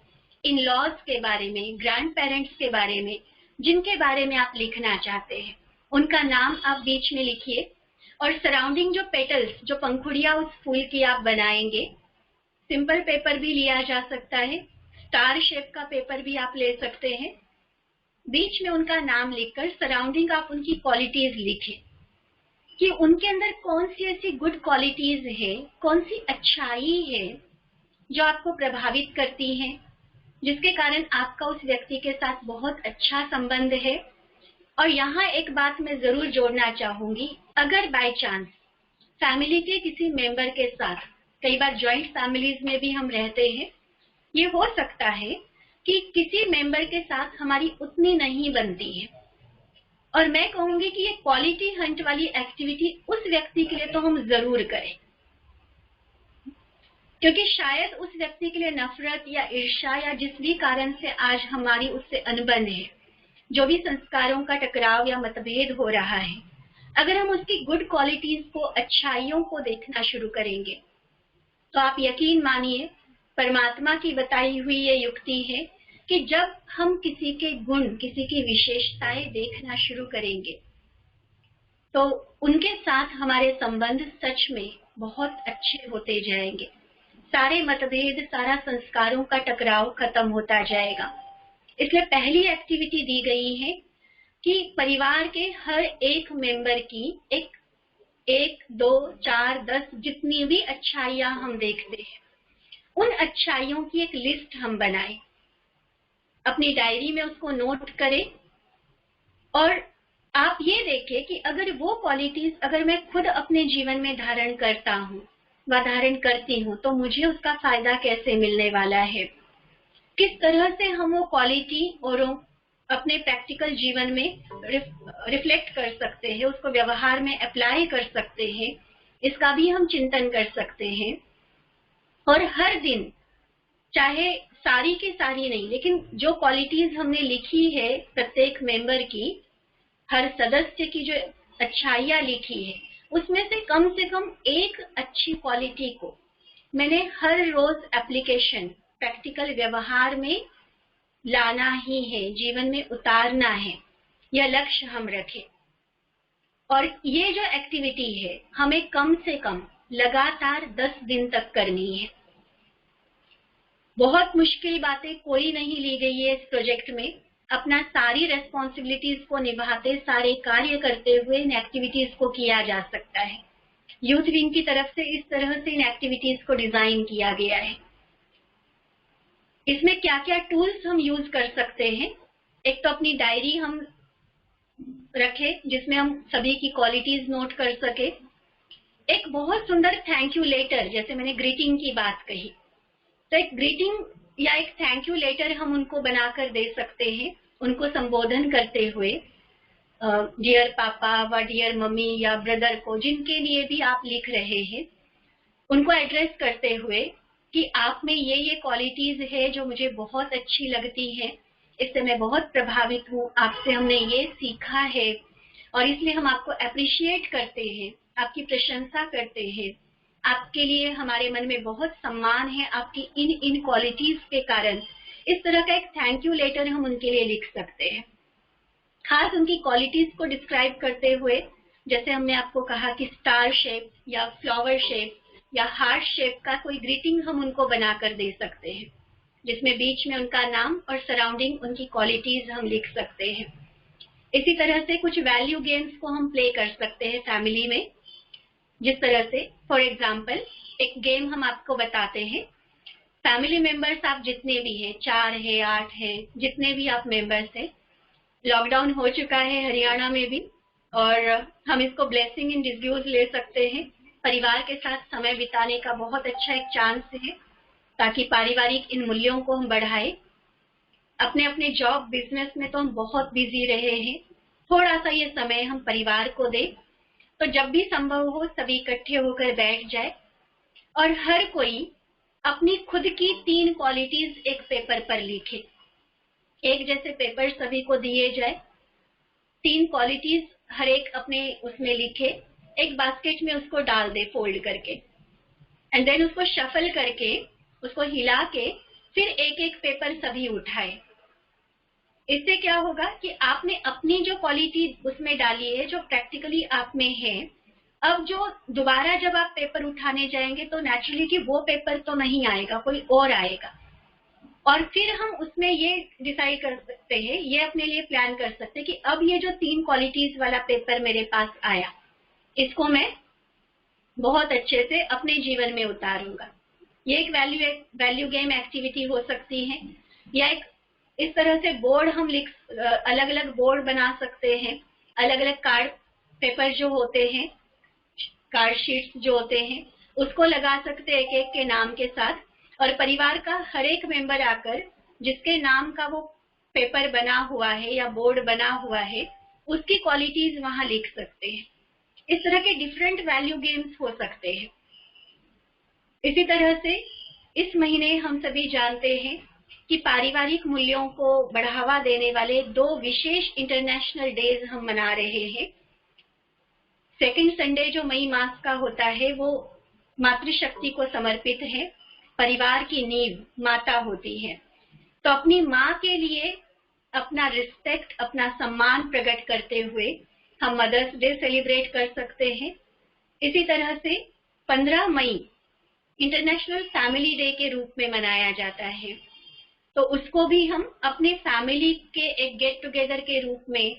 इन लॉज के बारे में, ग्रैंड पेरेंट्स के बारे में, जिनके बारे में आप लिखना चाहते हैं उनका नाम आप बीच में लिखिए। और सराउंडिंग जो पेटल्स, जो पंखुड़ियां उस फूल की आप बनाएंगे, सिंपल पेपर भी लिया जा सकता है, स्टार शेप का पेपर भी आप ले सकते हैं। बीच में उनका नाम लिखकर सराउंडिंग आप उनकी क्वालिटीज लिखें कि उनके अंदर कौन सी ऐसी गुड क्वालिटीज है, कौन सी अच्छाई है जो आपको प्रभावित करती हैं, जिसके कारण आपका उस व्यक्ति के साथ बहुत अच्छा संबंध है। और यहाँ एक बात मैं जरूर जोड़ना चाहूंगी, अगर बाय चांस फैमिली के किसी मेंबर के साथ, कई बार ज्वाइंट फैमिलीज में भी हम रहते हैं, ये हो सकता है कि किसी मेंबर के साथ हमारी उतनी नहीं बनती है, और मैं कहूंगी कि ये क्वालिटी हंट वाली एक्टिविटी उस व्यक्ति के लिए तो हम जरूर करें। क्योंकि शायद उस व्यक्ति के लिए नफरत या ईर्ष्या या जिस भी कारण से आज हमारी उससे अनबन है, जो भी संस्कारों का टकराव या मतभेद हो रहा है, अगर हम उसकी गुड क्वालिटीज को, अच्छाइयों को देखना शुरू करेंगे, तो आप यकीन मानिए परमात्मा की बताई हुई ये युक्ति है कि जब हम किसी के गुण, किसी की विशेषताएं देखना शुरू करेंगे, तो उनके साथ हमारे संबंध सच में बहुत अच्छे होते जाएंगे। सारे मतभेद, सारा संस्कारों का टकराव खत्म होता जाएगा। इसलिए पहली एक्टिविटी दी गई है कि परिवार के हर एक मेंबर की एक 2 4 10 जितनी भी अच्छाइयां हम देखते हैं, उन अच्छाइयों की एक लिस्ट हम बनाएं, अपनी डायरी में उसको नोट करें और आप ये देखें कि अगर वो क्वालिटीज अगर मैं खुद अपने जीवन में धारण करता हूं व धारण करती हूं, तो मुझे उसका फायदा कैसे मिलने वाला है, किस तरह से हम वो क्वालिटी और अपने प्रैक्टिकल जीवन में रिफ्लेक्ट कर सकते हैं, उसको व्यवहार में अप्लाई कर सकते हैं, इसका भी हम चिंतन कर सकते हैं। और हर दिन, चाहे सारी की सारी नहीं, लेकिन जो क्वालिटीज हमने लिखी है प्रत्येक मेंबर की, हर सदस्य की जो अच्छाइयां लिखी है, उसमें से कम एक अच्छी क्वालिटी को मैंने हर रोज एप्लीकेशन, प्रैक्टिकल व्यवहार में लाना ही है, जीवन में उतारना है, यह लक्ष्य हम रखें। और ये जो एक्टिविटी है हमें कम से कम लगातार 10 दिन तक करनी है। बहुत मुश्किल बातें कोई नहीं ली गई है इस प्रोजेक्ट में। अपना सारी रेस्पॉन्सिबिलिटीज को निभाते, सारे कार्य करते हुए इन एक्टिविटीज को किया जा सकता है। यूथ विंग की तरफ से इस तरह से इन एक्टिविटीज को डिजाइन किया गया है। इसमें क्या क्या टूल्स हम यूज कर सकते हैं, एक तो अपनी डायरी हम रखें जिसमें हम सभी की क्वालिटीज नोट कर सके। एक बहुत सुंदर थैंक यू लेटर, जैसे मैंने ग्रीटिंग की बात कही, तो एक ग्रीटिंग या एक थैंक यू लेटर हम उनको बनाकर दे सकते हैं, उनको संबोधन करते हुए, डियर पापा व डियर मम्मी या ब्रदर को, जिनके लिए भी आप लिख रहे हैं, उनको एड्रेस करते हुए कि आप में ये क्वालिटीज है जो मुझे बहुत अच्छी लगती है, इससे मैं बहुत प्रभावित हूँ, आपसे हमने ये सीखा है और इसलिए हम आपको अप्रिशिएट करते हैं, आपकी प्रशंसा करते हैं, आपके लिए हमारे मन में बहुत सम्मान है आपकी इन क्वालिटीज के कारण। इस तरह का एक थैंक यू लेटर हम उनके लिए लिख सकते हैं, खास उनकी क्वालिटीज को डिस्क्राइब करते हुए। जैसे हमने आपको कहा कि स्टार शेप या फ्लावर शेप या हार्ट शेप का कोई ग्रीटिंग हम उनको बनाकर दे सकते हैं, जिसमें बीच में उनका नाम और सराउंडिंग उनकी क्वालिटीज हम लिख सकते हैं। इसी तरह से कुछ वैल्यू गेम्स को हम प्ले कर सकते हैं फैमिली में, जिस तरह से फॉर एग्जाम्पल एक गेम हम आपको बताते हैं। फैमिली मेंबर्स आप जितने भी हैं, 4 है 8 है, जितने भी आप मेंबर्स हैं, लॉकडाउन हो चुका है हरियाणा में भी, और हम इसको ब्लेसिंग इन डिस्ग्यूज ले सकते हैं। परिवार के साथ समय बिताने का बहुत अच्छा एक चांस है, ताकि पारिवारिक इन मूल्यों को हम बढ़ाएं। अपने अपने जॉब, बिजनेस में तो हम बहुत बिजी रहे हैं, थोड़ा सा ये समय हम परिवार को दें, तो जब भी संभव हो सभी इकट्ठे होकर बैठ जाए और हर कोई अपनी खुद की 3 क्वालिटीज एक पेपर पर लिखे। एक जैसे पेपर सभी को दिए जाए, 3 क्वालिटीज हर एक अपने उसमें लिखे, एक बास्केट में उसको डाल दे फोल्ड करके, एंड देन उसको शफल करके, उसको हिला के फिर एक एक पेपर सभी उठाए। इससे क्या होगा कि आपने अपनी जो क्वालिटी उसमें डाली है, जो प्रैक्टिकली आप में है, अब जो दोबारा जब आप पेपर उठाने जाएंगे तो नेचुरली कि वो पेपर तो नहीं आएगा, कोई और आएगा। और फिर हम उसमें ये डिसाइड कर सकते हैं, ये अपने लिए प्लान कर सकते हैं कि अब ये जो 3 क्वालिटीज वाला पेपर मेरे पास आया, इसको मैं बहुत अच्छे से अपने जीवन में उतारूंगा। ये एक वैल्यू गेम एक्टिविटी हो सकती है, या एक इस तरह से बोर्ड हम अलग अलग बोर्ड बना सकते हैं, अलग अलग कार्ड पेपर जो होते हैं, कार्ड शीट्स जो होते हैं, उसको लगा सकते हैं एक एक के नाम के साथ, और परिवार का हर एक मेंबर आकर जिसके नाम का वो पेपर बना हुआ है या बोर्ड बना हुआ है, उसकी क्वालिटीज वहां लिख सकते हैं। इस तरह के डिफरेंट वैल्यू गेम्स हो सकते हैं। इसी तरह से इस महीने हम सभी जानते हैं कि पारिवारिक मूल्यों को बढ़ावा देने वाले 2 विशेष इंटरनेशनल डेज हम मना रहे हैं। सेकंड संडे जो मई मास का होता है वो मातृशक्ति को समर्पित है। परिवार की नींव माता होती है, तो अपनी माँ के लिए अपना रिस्पेक्ट, अपना सम्मान प्रकट करते हुए हम मदर्स डे सेलिब्रेट कर सकते हैं। इसी तरह से 15 मई इंटरनेशनल फैमिली डे के रूप में मनाया जाता है, तो उसको भी हम अपने फैमिली के एक गेट टुगेदर के रूप में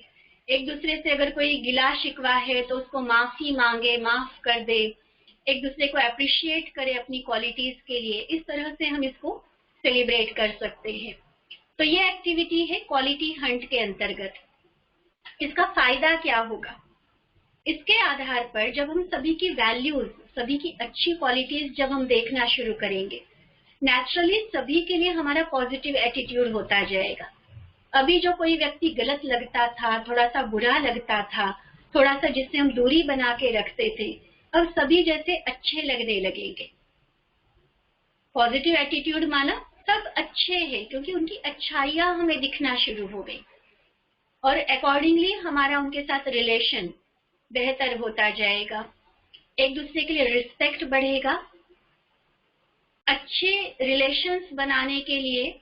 एक दूसरे से अगर कोई गिला शिकवा है तो उसको माफी मांगे, माफ कर दे, एक दूसरे को अप्रिशिएट करे अपनी क्वालिटीज के लिए, इस तरह से हम इसको सेलिब्रेट कर सकते हैं। तो ये एक्टिविटी है क्वालिटी हंट के अंतर्गत। इसका फायदा क्या होगा? इसके आधार पर जब हम सभी की वैल्यूज, सभी की अच्छी क्वालिटीज जब हम देखना शुरू करेंगे, नेचुरली सभी के लिए हमारा पॉजिटिव एटीट्यूड होता जाएगा। अभी जो कोई व्यक्ति गलत लगता था, थोड़ा सा बुरा लगता था, थोड़ा सा जिससे हम दूरी बना के रखते थे, अब सभी जैसे अच्छे लगने लगेंगे। पॉजिटिव एटीट्यूड माना सब अच्छे हैं क्योंकि उनकी अच्छाइयां हमें दिखना शुरू हो गई और अकॉर्डिंगली हमारा उनके साथ रिलेशन बेहतर होता जाएगा, एक दूसरे के लिए रिस्पेक्ट बढ़ेगा। अच्छे रिलेशंस बनाने के लिए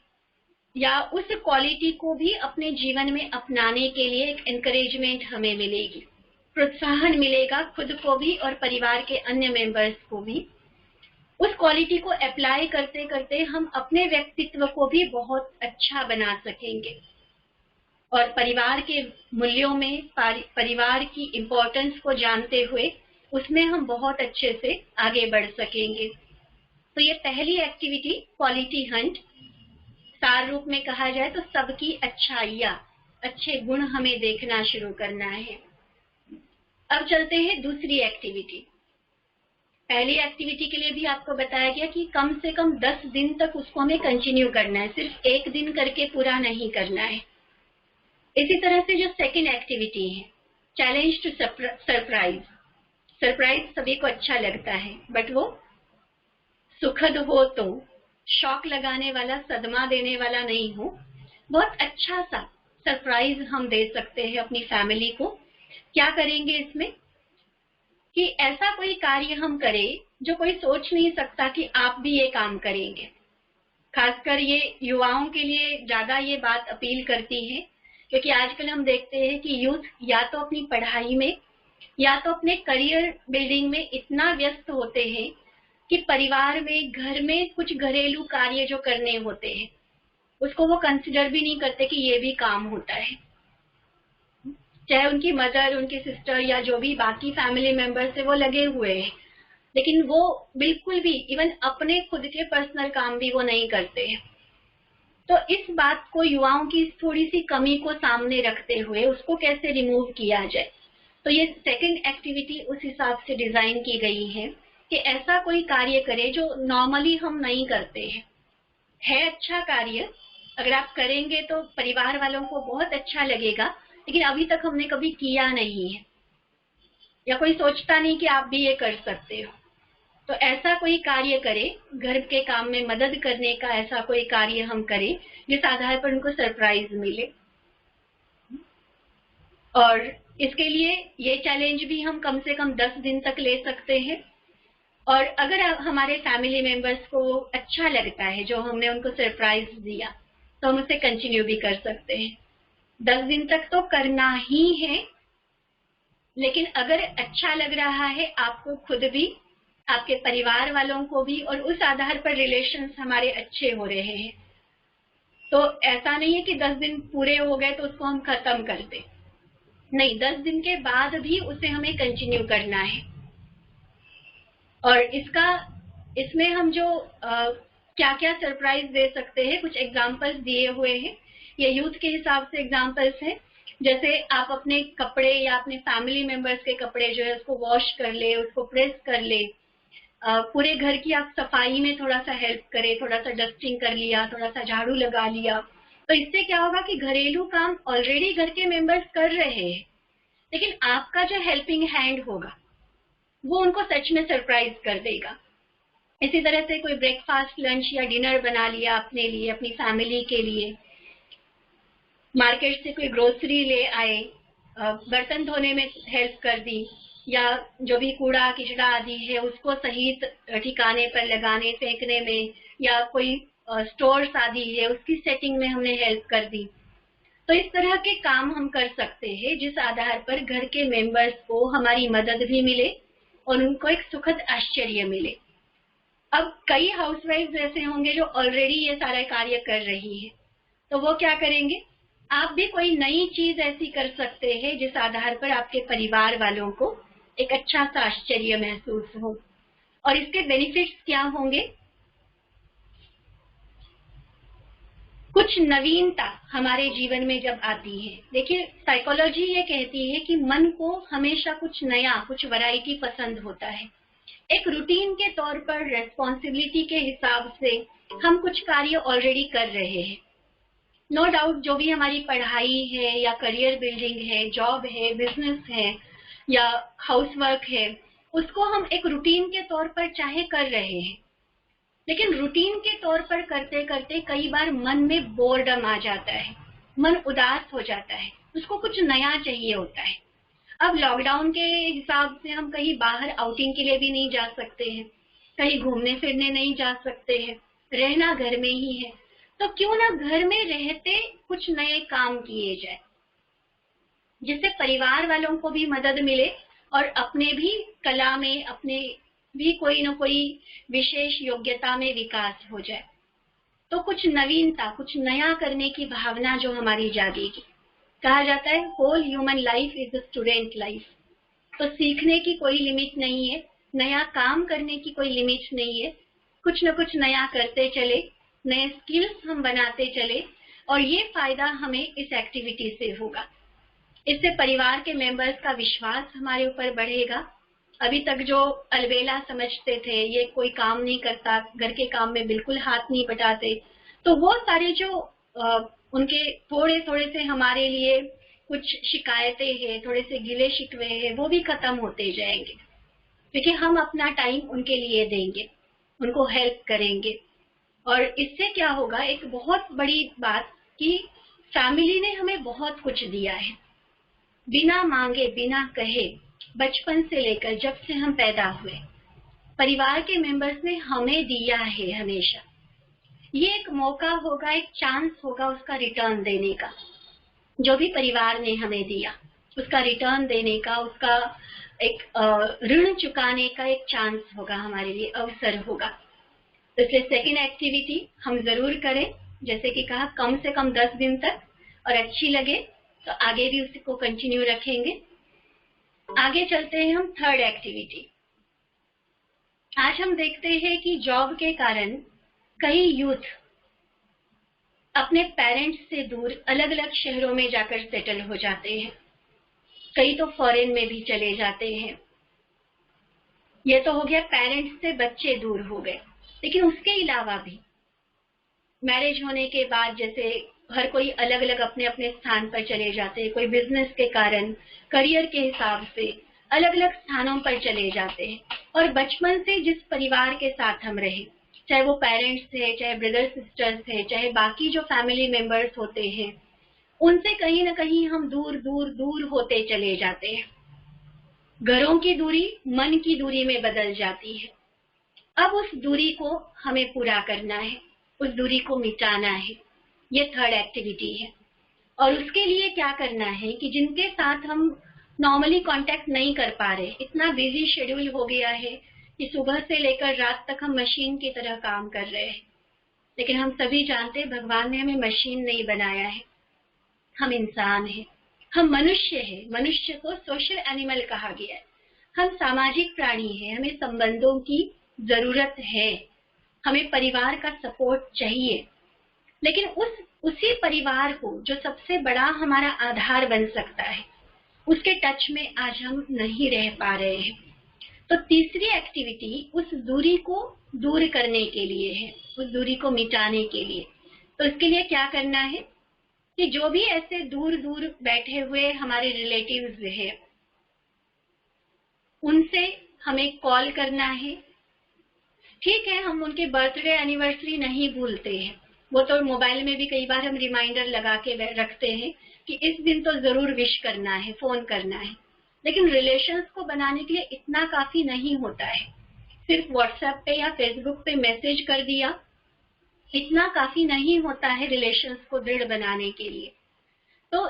या उस क्वालिटी को भी अपने जीवन में अपनाने के लिए एक एनकरेजमेंट हमें मिलेगी, प्रोत्साहन मिलेगा खुद को भी और परिवार के अन्य मेंबर्स को भी। उस क्वालिटी को अप्लाई करते करते हम अपने व्यक्तित्व को भी बहुत अच्छा बना सकेंगे और परिवार के मूल्यों में, परिवार की इम्पोर्टेंस को जानते हुए उसमें हम बहुत अच्छे से आगे बढ़ सकेंगे। तो ये पहली एक्टिविटी क्वालिटी हंट, सार रूप में कहा जाए तो सबकी अच्छाइयाँ, अच्छे गुण हमें देखना शुरू करना है। अब चलते हैं दूसरी एक्टिविटी। पहली एक्टिविटी के लिए भी आपको बताया गया कि कम से कम 10 दिन तक उसको हमें कंटिन्यू करना है, सिर्फ एक दिन करके पूरा नहीं करना है। इसी तरह से जो सेकंड एक्टिविटी है, चैलेंज टू सरप्राइज। सरप्राइज सभी को अच्छा लगता है, बट वो सुखद हो, तो शॉक लगाने वाला, सदमा देने वाला नहीं हो, बहुत अच्छा सा सरप्राइज हम दे सकते हैं अपनी फैमिली को। क्या करेंगे इसमें कि ऐसा कोई कार्य हम करें जो कोई सोच नहीं सकता कि आप भी ये काम करेंगे। खासकर ये युवाओं के लिए ज्यादा ये बात अपील करती है क्योंकि आजकल हम देखते हैं कि यूथ या तो अपनी पढ़ाई में या तो अपने करियर बिल्डिंग में इतना व्यस्त होते हैं कि परिवार में, घर में कुछ घरेलू कार्य जो करने होते हैं उसको वो कंसिडर भी नहीं करते कि ये भी काम होता है। चाहे उनकी मदर, उनकी सिस्टर या जो भी बाकी फैमिली मेंबर्स है वो लगे हुए हैं, लेकिन वो बिल्कुल भी इवन अपने खुद के पर्सनल काम भी वो नहीं करते हैं। तो इस बात को, युवाओं की थोड़ी सी कमी को सामने रखते हुए उसको कैसे रिमूव किया जाए, तो ये सेकंड एक्टिविटी उस हिसाब से डिजाइन की गई है कि ऐसा कोई कार्य करें जो नॉर्मली हम नहीं करते हैं। है अच्छा कार्य, अगर आप करेंगे तो परिवार वालों को बहुत अच्छा लगेगा, लेकिन अभी तक हमने कभी किया नहीं है या कोई सोचता नहीं कि आप भी ये कर सकते हो। तो ऐसा कोई कार्य करें, घर के काम में मदद करने का ऐसा कोई कार्य हम करें जिस आधार पर उनको सरप्राइज मिले। और इसके लिए ये चैलेंज भी हम कम से कम 10 दिन तक ले सकते हैं। और अगर हमारे फैमिली मेंबर्स को अच्छा लगता है जो हमने उनको सरप्राइज दिया, तो हम उसे कंटिन्यू भी कर सकते हैं। 10 दिन तक तो करना ही है, लेकिन अगर अच्छा लग रहा है आपको खुद भी, आपके परिवार वालों को भी, और उस आधार पर रिलेशंस हमारे अच्छे हो रहे हैं, तो ऐसा नहीं है कि 10 दिन पूरे हो गए तो उसको हम खत्म कर दें। नहीं, 10 दिन के बाद भी उसे हमें कंटिन्यू करना है। और इसमें हम जो क्या क्या सरप्राइज दे सकते हैं, कुछ एग्जांपल्स दिए हुए हैं। ये यूथ के हिसाब से एग्जांपल्स हैं, जैसे आप अपने कपड़े या अपने फैमिली मेंबर्स के कपड़े जो है उसको वॉश कर ले, उसको प्रेस कर ले, पूरे घर की आप सफाई में थोड़ा सा हेल्प करें, थोड़ा सा डस्टिंग कर लिया, थोड़ा सा झाड़ू लगा लिया। तो इससे क्या होगा कि घरेलू काम ऑलरेडी घर के मेंबर्स कर रहे हैं, लेकिन आपका जो हेल्पिंग हैंड होगा वो उनको सच में सरप्राइज कर देगा। इसी तरह से कोई ब्रेकफास्ट, लंच या डिनर बना लिया अपने लिए, अपनी फैमिली के लिए। मार्केट से कोई ग्रोसरी ले आए, बर्तन धोने में हेल्प कर दी, या जो भी कूड़ा कचरा आदि है उसको सही ठिकाने पर लगाने, फेंकने में, या कोई स्टोर्स आदि है उसकी सेटिंग में हमने हेल्प कर दी। तो इस तरह के काम हम कर सकते हैं जिस आधार पर घर के मेंबर्स को हमारी मदद भी मिले और उनको एक सुखद आश्चर्य मिले। अब कई हाउसवाइफ्स ऐसे होंगे जो ऑलरेडी ये सारा कार्य कर रही है, तो वो क्या करेंगे? आप भी कोई नई चीज ऐसी कर सकते हैं जिस आधार पर आपके परिवार वालों को एक अच्छा सा आश्चर्य महसूस हो। और इसके बेनिफिट्स क्या होंगे? कुछ नवीनता हमारे जीवन में जब आती है, देखिए साइकोलॉजी ये कहती है कि मन को हमेशा कुछ नया, कुछ वैरायटी पसंद होता है। एक रूटीन के तौर पर रेस्पॉन्सिबिलिटी के हिसाब से हम कुछ कार्य ऑलरेडी कर रहे हैं। नो डाउट जो भी हमारी पढ़ाई है या करियर बिल्डिंग है, जॉब है, बिजनेस है या हाउसवर्क है, उसको हम एक रूटीन के तौर पर चाहे कर रहे हैं, लेकिन रूटीन के तौर पर करते करते कई बार मन में बोरडम आ जाता है, मन उदास हो जाता है, उसको कुछ नया चाहिए होता है। अब लॉकडाउन के हिसाब से हम कहीं बाहर आउटिंग के लिए भी नहीं जा सकते हैं, कहीं घूमने फिरने नहीं जा सकते हैं, रहना घर में ही है। तो क्यों ना घर में रहते कुछ नए काम किए जाए जिससे परिवार वालों को भी मदद मिले और अपने भी कला में, अपने भी कोई न कोई विशेष योग्यता में विकास हो जाए। तो कुछ नवीनता, कुछ नया करने की भावना जो हमारी जागेगी। कहा जाता है whole human life is a student life. तो सीखने की कोई लिमिट नहीं है, नया काम करने की कोई लिमिट नहीं है। कुछ न कुछ नया करते चले, नए स्किल्स हम बनाते चले, और ये फायदा हमें इस एक्टिविटी से होगा। इससे परिवार के मेंबर्स का विश्वास हमारे ऊपर बढ़ेगा। अभी तक जो अलबेला समझते थे, ये कोई काम नहीं करता, घर के काम में बिल्कुल हाथ नहीं बटाते, तो वो सारे जो उनके थोड़े थोड़े से हमारे लिए कुछ शिकायतें हैं, थोड़े से गिले शिकवे हैं, वो भी खत्म होते जाएंगे, क्योंकि हम अपना टाइम उनके लिए देंगे, उनको हेल्प करेंगे। और इससे क्या होगा, एक बहुत बड़ी बात कि फैमिली ने हमें बहुत कुछ दिया है, बिना मांगे, बिना कहे, बचपन से लेकर जब से हम पैदा हुए, परिवार के मेंबर्स ने हमें दिया है हमेशा। ये एक मौका होगा, एक चांस होगा उसका रिटर्न देने का। जो भी परिवार ने हमें दिया उसका रिटर्न देने का, उसका एक ऋण चुकाने का एक चांस होगा, हमारे लिए अवसर होगा। तो इसलिए सेकेंड एक्टिविटी हम जरूर करें, जैसे कि कहा कम से कम 10 दिन तक, और अच्छी लगे तो आगे भी उसको कंटिन्यू रखेंगे। आगे चलते हैं हम थर्ड एक्टिविटी। आज हम देखते हैं कि जॉब के कारण कई यूथ अपने पेरेंट्स से दूर अलग अलग शहरों में जाकर सेटल हो जाते हैं, कई तो फॉरेन में भी चले जाते हैं। ये तो हो गया पेरेंट्स से बच्चे दूर हो गए, लेकिन उसके अलावा भी मैरिज होने के बाद जैसे हर कोई अलग अलग अपने अपने स्थान पर चले जाते हैं, कोई बिजनेस के कारण, करियर के हिसाब से अलग अलग स्थानों पर चले जाते हैं। और बचपन से जिस परिवार के साथ हम रहे, चाहे वो पेरेंट्स है, चाहे ब्रदर सिस्टर्स है, चाहे बाकी जो फैमिली मेंबर्स होते हैं, उनसे कहीं ना कहीं हम दूर दूर दूर होते चले जाते हैं। घरों की दूरी मन की दूरी में बदल जाती है। अब उस दूरी को हमें पूरा करना है, उस दूरी को मिटाना है। ये थर्ड एक्टिविटी है। और उसके लिए क्या करना है कि जिनके साथ हम नॉर्मली कांटेक्ट नहीं कर पा रहे, इतना बिजी शेड्यूल हो गया है कि सुबह से लेकर रात तक हम मशीन की तरह काम कर रहे हैं, लेकिन हम सभी जानते हैं भगवान ने हमें मशीन नहीं बनाया है, हम इंसान हैं, हम मनुष्य हैं। मनुष्य को सोशल एनिमल कहा गया है। हम सामाजिक प्राणी हैं, हमें संबंधों की जरूरत है, हमें परिवार का सपोर्ट चाहिए। लेकिन उसी परिवार को जो सबसे बड़ा हमारा आधार बन सकता है, उसके टच में आज हम नहीं रह पा रहे हैं। तो तीसरी एक्टिविटी उस दूरी को दूर करने के लिए है, उस दूरी को मिटाने के लिए। तो इसके लिए क्या करना है कि जो भी ऐसे दूर दूर बैठे हुए हमारे रिलेटिव्स हैं, उनसे हमें कॉल करना है, ठीक है, हम उनके बर्थडे एनिवर्सरी नहीं भूलते हैं, वो तो मोबाइल में भी कई बार हम रिमाइंडर लगा के रखते हैं कि इस दिन तो जरूर विश करना है, फोन करना है। लेकिन रिलेशंस को बनाने के लिए इतना काफी नहीं होता है। सिर्फ व्हाट्सएप पे या फेसबुक पे मैसेज कर दिया, इतना काफी नहीं होता है रिलेशंस को दृढ़ बनाने के लिए। तो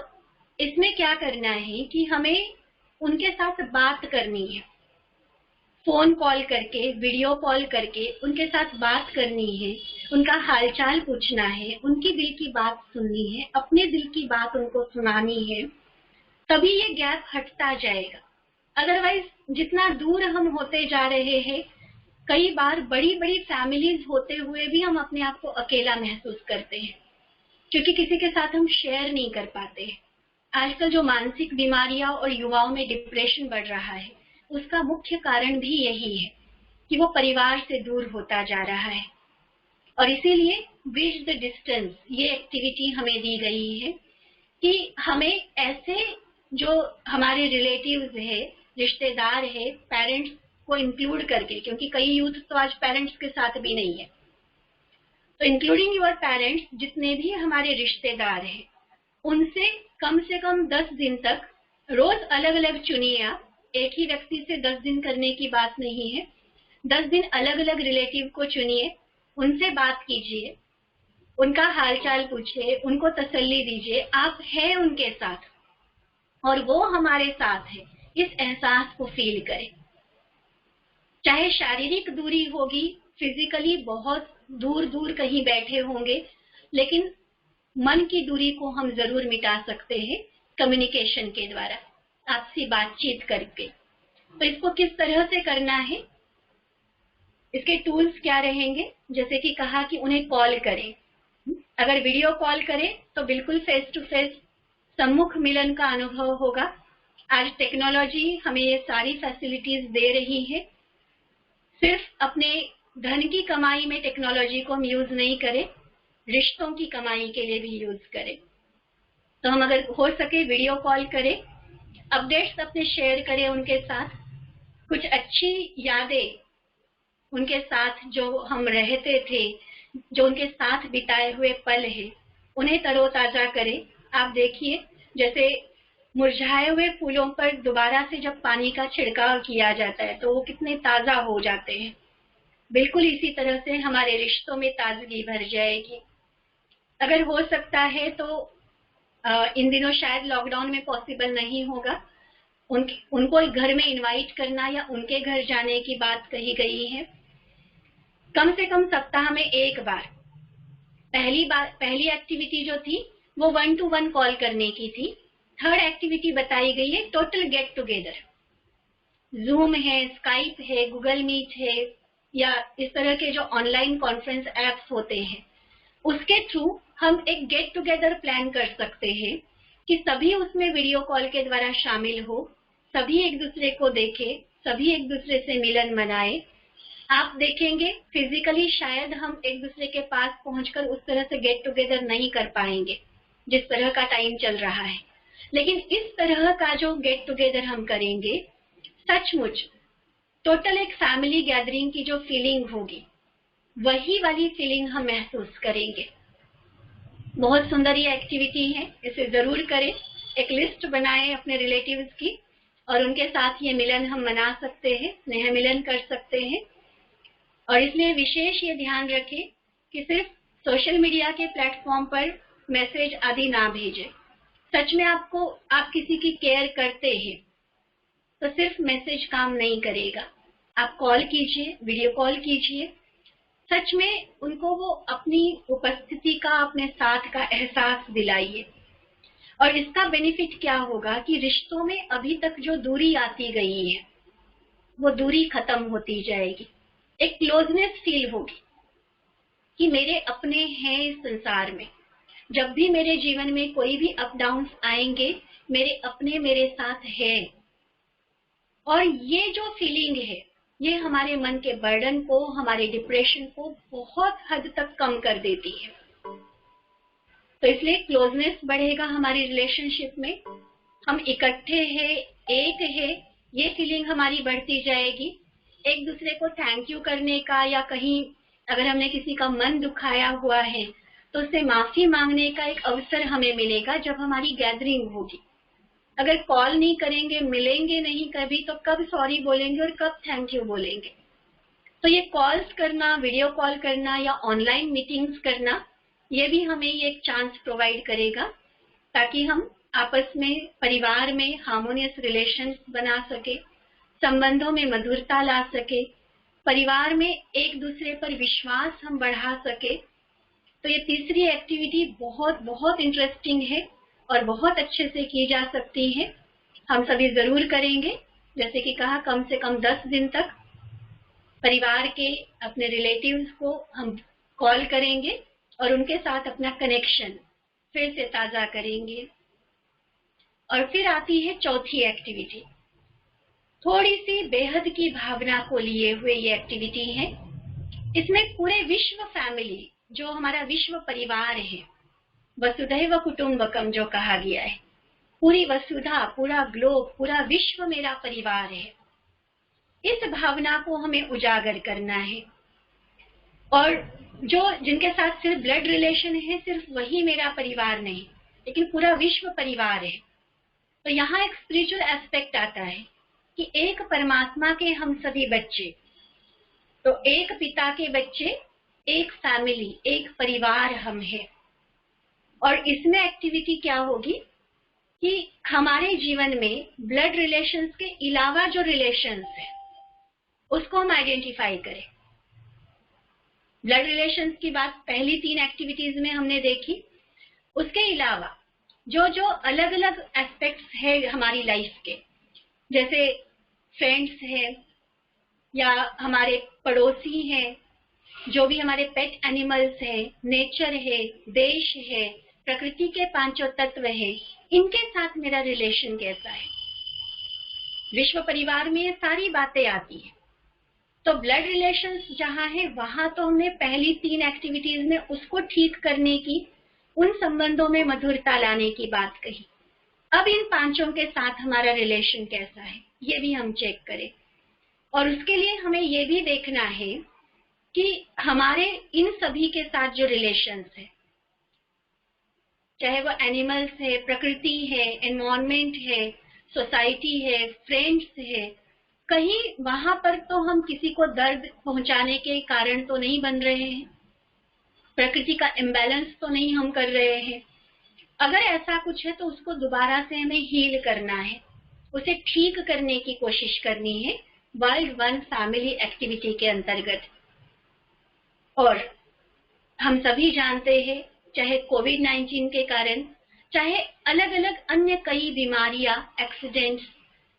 इसमें क्या करना है कि हमें उनके साथ बात करनी है, फोन कॉल करके, वीडियो कॉल करके उनके साथ बात करनी है, उनका हालचाल पूछना है, उनकी दिल की बात सुननी है, अपने दिल की बात उनको सुनानी है, तभी ये गैप हटता जाएगा। अदरवाइज जितना दूर हम होते जा रहे हैं, कई बार बड़ी बड़ी फैमिलीज होते हुए भी हम अपने आप को अकेला महसूस करते हैं, क्योंकि किसी के साथ हम शेयर नहीं कर पाते हैं। आजकल जो मानसिक बीमारियां और युवाओं में डिप्रेशन बढ़ रहा है, उसका मुख्य कारण भी यही है कि वो परिवार से दूर होता जा रहा है। और इसीलिए ब्रिज द डिस्टेंस ये एक्टिविटी हमें दी गई है कि हमें ऐसे जो हमारे रिलेटिव्स है, रिश्तेदार है, पेरेंट्स को इंक्लूड करके, क्योंकि कई यूथ तो आज पेरेंट्स के साथ भी नहीं है, तो इंक्लूडिंग योर पेरेंट्स, जितने भी हमारे रिश्तेदार हैं, उनसे कम से कम 10 दिन तक रोज अलग अलग चुनिए। आप एक ही व्यक्ति से 10 दिन करने की बात नहीं है, 10 दिन अलग अलग रिलेटिव को चुनिए, उनसे बात कीजिए, उनका हालचाल पूछिए, उनको तसल्ली दीजिए, आप हैं उनके साथ और वो हमारे साथ है, इस एहसास को फील करें। चाहे शारीरिक दूरी होगी, फिजिकली बहुत दूर दूर कहीं बैठे होंगे, लेकिन मन की दूरी को हम जरूर मिटा सकते हैं कम्युनिकेशन के द्वारा, आपसी बातचीत करके। तो इसको किस तरह से करना है, इसके टूल्स क्या रहेंगे? जैसे कि कहा कि उन्हें कॉल करें, अगर वीडियो कॉल करें तो बिल्कुल फेस टू फेस सम्मुख मिलन का अनुभव होगा। आज टेक्नोलॉजी हमें ये सारी फैसिलिटीज दे रही है। सिर्फ अपने धन की कमाई में टेक्नोलॉजी को हम यूज नहीं करें, रिश्तों की कमाई के लिए भी यूज करें। तो हम अगर हो सके वीडियो कॉल करें, अपडेट्स अपने शेयर करें उनके साथ, कुछ अच्छी यादें उनके साथ जो हम रहते थे, जो उनके साथ बिताए हुए पल है, उन्हें तरोताजा करें। आप देखिए, जैसे मुरझाए हुए फूलों पर दोबारा से जब पानी का छिड़काव किया जाता है तो वो कितने ताजा हो जाते हैं, बिल्कुल इसी तरह से हमारे रिश्तों में ताजगी भर जाएगी। अगर हो सकता है तो इन दिनों शायद लॉकडाउन में पॉसिबल नहीं होगा, उनको घर में इनवाइट करना या उनके घर जाने की बात कही गई है। कम से कम सप्ताह में एक बार, पहली एक्टिविटी जो थी वो 1-to-1 कॉल करने की थी। थर्ड एक्टिविटी बताई गई है टोटल गेट टुगेदर। जूम है, स्काइप है, गूगल मीट है, या इस तरह के जो ऑनलाइन कॉन्फ्रेंस एप्स होते हैं, उसके थ्रू हम एक गेट टुगेदर प्लान कर सकते हैं कि सभी उसमें वीडियो कॉल के द्वारा शामिल हो, सभी एक दूसरे को देखें, सभी एक दूसरे से मिलन मनाए। आप देखेंगे फिजिकली शायद हम एक दूसरे के पास पहुंचकर उस तरह से गेट टुगेदर नहीं कर पाएंगे जिस तरह का टाइम चल रहा है, लेकिन इस तरह का जो गेट टुगेदर हम करेंगे, सचमुच टोटल एक फैमिली गैदरिंग की जो फीलिंग होगी, वही वाली फीलिंग हम महसूस करेंगे। बहुत सुंदर ये एक्टिविटी है, इसे जरूर करें। एक लिस्ट बनाएं अपने रिलेटिव्स की और उनके साथ ये मिलन हम मना सकते हैं, स्नेह मिलन कर सकते हैं। और इसलिए विशेष ये ध्यान रखें कि सिर्फ सोशल मीडिया के प्लेटफॉर्म पर मैसेज आदि ना भेजें। सच में आप किसी की केयर करते हैं तो सिर्फ मैसेज काम नहीं करेगा, आप कॉल कीजिए, वीडियो कॉल कीजिए, सच में उनको वो अपनी उपस्थिति का, अपने साथ का एहसास दिलाइए। और इसका बेनिफिट क्या होगा कि रिश्तों में अभी तक जो दूरी आती गई है वो दूरी खत्म होती जाएगी, एक क्लोजनेस फील होगी कि मेरे अपने हैं इस संसार में। जब भी मेरे जीवन में कोई भी अप डाउन्स आएंगे, मेरे अपने मेरे साथ हैं। और ये जो फीलिंग है, ये हमारे मन के बर्डन को, हमारे डिप्रेशन को बहुत हद तक कम कर देती है। तो इसलिए क्लोजनेस बढ़ेगा हमारी रिलेशनशिप में, हम इकट्ठे हैं, एक है, ये फीलिंग हमारी बढ़ती जाएगी। एक दूसरे को थैंक यू करने का, या कहीं अगर हमने किसी का मन दुखाया हुआ है तो उससे माफी मांगने का एक अवसर हमें मिलेगा जब हमारी गैदरिंग होगी। अगर कॉल नहीं करेंगे, मिलेंगे नहीं कभी, तो कब सॉरी बोलेंगे और कब थैंक यू बोलेंगे। तो ये कॉल्स करना, वीडियो कॉल करना या ऑनलाइन मीटिंग्स करना, ये भी हमें ये एक चांस प्रोवाइड करेगा ताकि हम आपस में, परिवार में हार्मोनियस रिलेशंस बना सके, संबंधों में मधुरता ला सके, परिवार में एक दूसरे पर विश्वास हम बढ़ा सके। तो ये तीसरी एक्टिविटी बहुत बहुत इंटरेस्टिंग है और बहुत अच्छे से की जा सकती है। हम सभी जरूर करेंगे। जैसे कि कहा, कम से कम 10 दिन तक परिवार के अपने रिलेटिव्स को हम कॉल करेंगे और उनके साथ अपना कनेक्शन फिर से ताजा करेंगे। और फिर आती है चौथी एक्टिविटी, थोड़ी सी बेहद की भावना को लिए हुए ये एक्टिविटी है। इसमें पूरे विश्व फैमिली, जो हमारा विश्व परिवार है, वसुधैव कुटुंबकम जो कहा गया है, पूरी वसुधा, पूरा ग्लोब, पूरा विश्व मेरा परिवार है, इस भावना को हमें उजागर करना है। और जिनके साथ सिर्फ ब्लड रिलेशन है, सिर्फ वही मेरा परिवार नहीं, लेकिन पूरा विश्व परिवार है। तो यहाँ एक स्पिरिचुअल एस्पेक्ट आता है कि एक परमात्मा के हम सभी बच्चे, तो एक पिता के बच्चे, एक फैमिली, एक परिवार हम हैं। और इसमें एक्टिविटी क्या होगी कि हमारे जीवन में ब्लड रिलेशंस के अलावा जो रिलेशंस है उसको हम आइडेंटिफाई करें। ब्लड रिलेशंस की बात पहली 3 एक्टिविटीज में हमने देखी। उसके अलावा जो जो अलग अलग एस्पेक्ट्स है हमारी लाइफ के, जैसे फ्रेंड्स हैं या हमारे पड़ोसी हैं, जो भी हमारे पेट एनिमल्स हैं, नेचर है, देश है, प्रकृति के 5 तत्व हैं, इनके साथ मेरा रिलेशन कैसा है। विश्व परिवार में ये सारी बातें आती है। तो ब्लड रिलेशंस जहां है वहां तो हमने पहली 3 एक्टिविटीज में उसको ठीक करने की, उन संबंधों में मधुरता लाने की बात कही। अब इन 5 के साथ हमारा रिलेशन कैसा है ये भी हम चेक करें। और उसके लिए हमें ये भी देखना है कि हमारे इन सभी के साथ जो रिलेशंस है, चाहे वो एनिमल्स है, प्रकृति है, एनवायरनमेंट है, सोसाइटी है, फ्रेंड्स है, कहीं वहां पर तो हम किसी को दर्द पहुंचाने के कारण तो नहीं बन रहे हैं, प्रकृति का इम्बैलेंस तो नहीं हम कर रहे हैं। अगर ऐसा कुछ है तो उसको दोबारा से हमें हील करना है, उसे ठीक करने की कोशिश करनी है वर्ल्ड वन फैमिली एक्टिविटी के अंतर्गत। और हम सभी जानते हैं, चाहे कोविड-19 के कारण, चाहे अलग अलग अन्य कई बीमारियां, एक्सीडेंट्स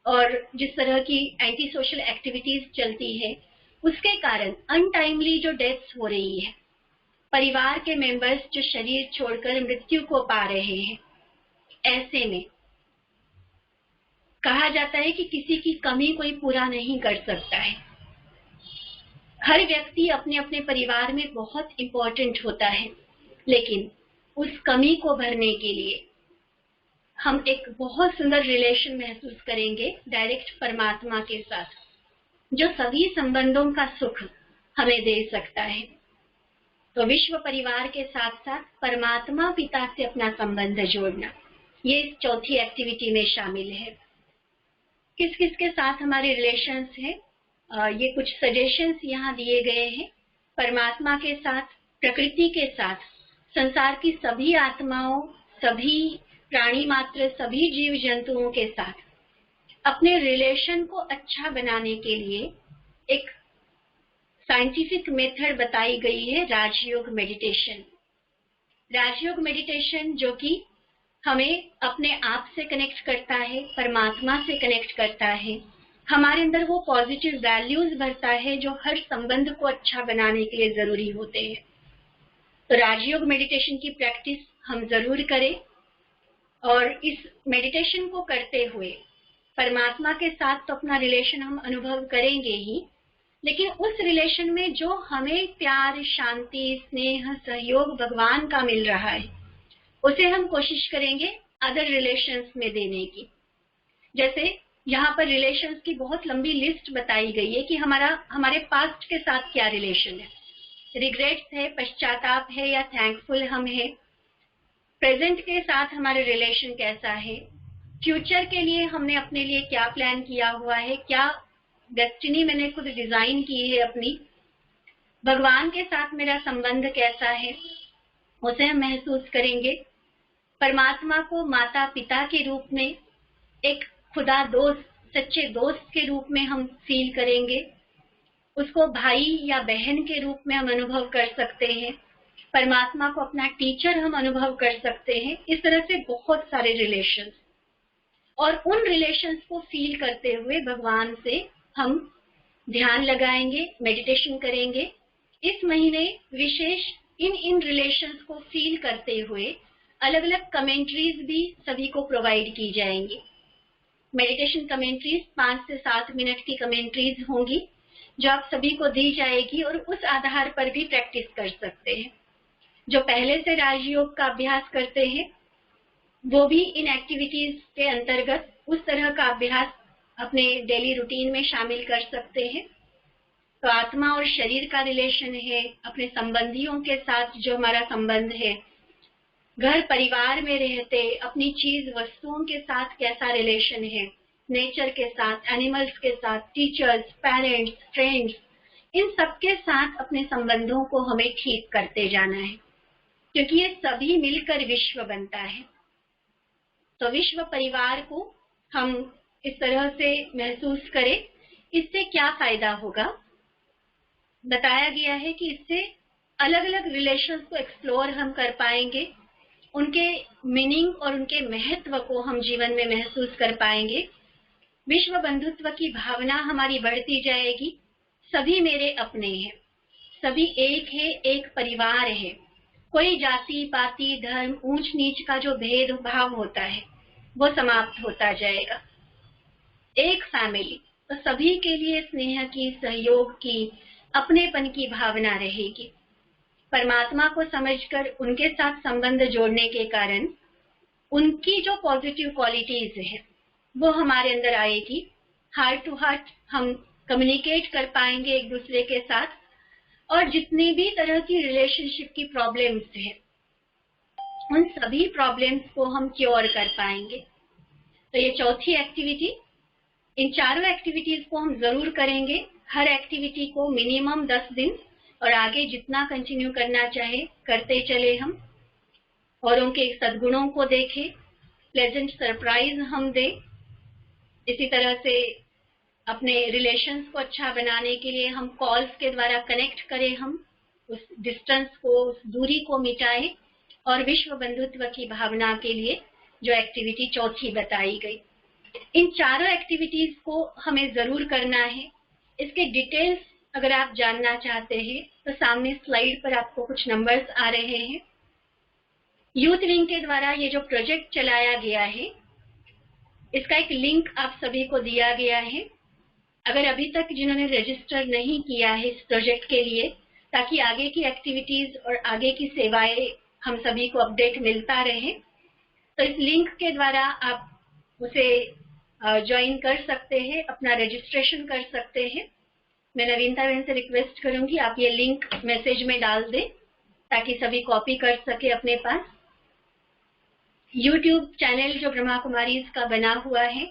और जिस तरह की एंटी सोशल एक्टिविटीज चलती है, उसके कारण अनटाइमली जो डेथ्स हो रही है, परिवार के मेंबर्स जो शरीर छोड़कर मृत्यु को पा रहे हैं, ऐसे में कहा जाता है कि किसी की कमी कोई पूरा नहीं कर सकता है। हर व्यक्ति अपने अपने परिवार में बहुत इंपॉर्टेंट होता है, लेकिन उस कमी को भरने के लिए हम एक बहुत सुंदर रिलेशन महसूस करेंगे डायरेक्ट परमात्मा के साथ, जो सभी संबंधों का सुख हमें दे सकता है। तो विश्व परिवार के साथ साथ परमात्मा पिता से अपना संबंध जोड़ना, ये इस चौथी एक्टिविटी में शामिल है। किस किस के साथ हमारे रिलेशंस हैं, ये कुछ सजेशंस यहाँ दिए गए हैं। परमात्मा के साथ, प्रकृति के साथ, संसार की सभी आत्माओं, सभी प्राणी मात्र, सभी जीव जंतुओं के साथ अपने रिलेशन को अच्छा बनाने के लिए एक साइंटिफिक मेथड बताई गई है, राजयोग मेडिटेशन। राजयोग मेडिटेशन जो कि हमें अपने आप से कनेक्ट करता है, परमात्मा से कनेक्ट करता है, हमारे अंदर वो पॉजिटिव वैल्यूज भरता है जो हर संबंध को अच्छा बनाने के लिए जरूरी होते हैं। तो राजयोग मेडिटेशन की प्रैक्टिस हम जरूर करें और इस मेडिटेशन को करते हुए परमात्मा के साथ तो अपना रिलेशन हम अनुभव करेंगे ही, लेकिन उस रिलेशन में जो हमें प्यार, शांति, स्नेह, सहयोग भगवान का मिल रहा है, उसे हम कोशिश करेंगे अदर रिलेशंस में देने की। जैसे यहाँ पर रिलेशंस की बहुत लंबी लिस्ट बताई गई है कि हमारे पास्ट के साथ क्या रिलेशन है, रिग्रेट्स है, पश्चाताप है या थैंकफुल हम है, प्रेजेंट के साथ हमारे रिलेशन कैसा है, फ्यूचर के लिए हमने अपने लिए क्या प्लान किया हुआ है, क्या डेस्टिनी मैंने खुद डिजाइन की है अपनी, भगवान के साथ मेरा संबंध कैसा है, उसे हम महसूस करेंगे। परमात्मा को माता पिता के रूप में, एक खुदा दोस्त, सच्चे दोस्त के रूप में हम फील करेंगे। उसको भाई या बहन के रूप में हम अनुभव कर सकते हैं। परमात्मा को अपना टीचर हम अनुभव कर सकते हैं। इस तरह से बहुत सारे रिलेशंस, और उन रिलेशंस को फील करते हुए भगवान से हम ध्यान लगाएंगे, मेडिटेशन करेंगे। इस महीने विशेष इन रिलेशंस को फील करते हुए अलग अलग कमेंट्रीज भी सभी को प्रोवाइड की जाएंगी। मेडिटेशन कमेंट्रीज 5 से 7 मिनट की कमेंट्रीज होंगी जो आप सभी को दी जाएगी, और उस आधार पर भी प्रैक्टिस कर सकते हैं। जो पहले से राजयोग का अभ्यास करते हैं वो भी इन एक्टिविटीज के अंतर्गत उस तरह का अभ्यास अपने डेली रूटीन में शामिल कर सकते हैं। तो आत्मा और शरीर का रिलेशन है, अपने संबंधियों के साथ जो हमारा संबंध है, घर परिवार में रहते अपनी चीज वस्तुओं के साथ कैसा रिलेशन है, नेचर के साथ, एनिमल्स के साथ, टीचर्स, पेरेंट्स, फ्रेंड्स, इन सबके साथ अपने संबंधों को हमें ठीक करते जाना है, क्योंकि ये सभी मिलकर विश्व बनता है। तो विश्व परिवार को हम इस तरह से महसूस करें। इससे क्या फायदा होगा, बताया गया है कि इससे अलग अलग रिलेशंस को एक्सप्लोर हम कर पाएंगे, उनके मीनिंग और उनके महत्व को हम जीवन में महसूस कर पाएंगे। विश्व बंधुत्व की भावना हमारी बढ़ती जाएगी। सभी मेरे अपने हैं, सभी एक है, एक परिवार है। कोई जाति पाति धर्म ऊंच नीच का जो भेदभाव होता है वो समाप्त होता जाएगा। एक फैमिली, तो सभी के लिए स्नेह की, सहयोग की, अपनेपन की भावना रहेगी। परमात्मा को समझकर उनके साथ संबंध जोड़ने के कारण उनकी जो पॉजिटिव क्वालिटीज है वो हमारे अंदर आएगी। हार्ट टू हार्ट हम कम्युनिकेट कर पाएंगे एक दूसरे के साथ, और जितनी भी तरह की रिलेशनशिप की प्रॉब्लम्स हैं उन सभी प्रॉब्लम्स को हम क्योर कर पाएंगे। तो ये चौथी एक्टिविटी, इन चारों एक्टिविटीज को हम जरूर करेंगे। हर एक्टिविटी को मिनिमम 10 दिन और आगे जितना कंटिन्यू करना चाहे करते चले हम, और उनके सद्गुणों को देखें, प्लेजेंट सरप्राइज हम दें। इसी तरह से अपने रिलेशंस को अच्छा बनाने के लिए हम कॉल्स के द्वारा कनेक्ट करें, हम उस डिस्टेंस को, उस दूरी को मिटाएं, और विश्व बंधुत्व की भावना के लिए जो एक्टिविटी चौथी बताई गई, इन चारों एक्टिविटीज को हमें जरूर करना है। इसके डिटेल्स अगर आप जानना चाहते हैं तो सामने स्लाइड पर आपको कुछ नंबर्स आ रहे हैं। यूथ विंग के द्वारा ये जो प्रोजेक्ट चलाया गया है इसका एक लिंक आप सभी को दिया गया है। अगर अभी तक जिन्होंने रजिस्टर नहीं किया है इस प्रोजेक्ट के लिए, ताकि आगे की एक्टिविटीज और आगे की सेवाएं हम सभी को अपडेट मिलता रहे, तो इस लिंक के द्वारा आप उसे ज्वाइन कर सकते हैं, अपना रजिस्ट्रेशन कर सकते हैं। मैं नवीनता बहन से रिक्वेस्ट करूंगी आप ये लिंक मैसेज में डाल दें ताकि सभी कॉपी कर सके अपने पास। YouTube चैनल जो ब्रह्मा कुमारीज का बना हुआ है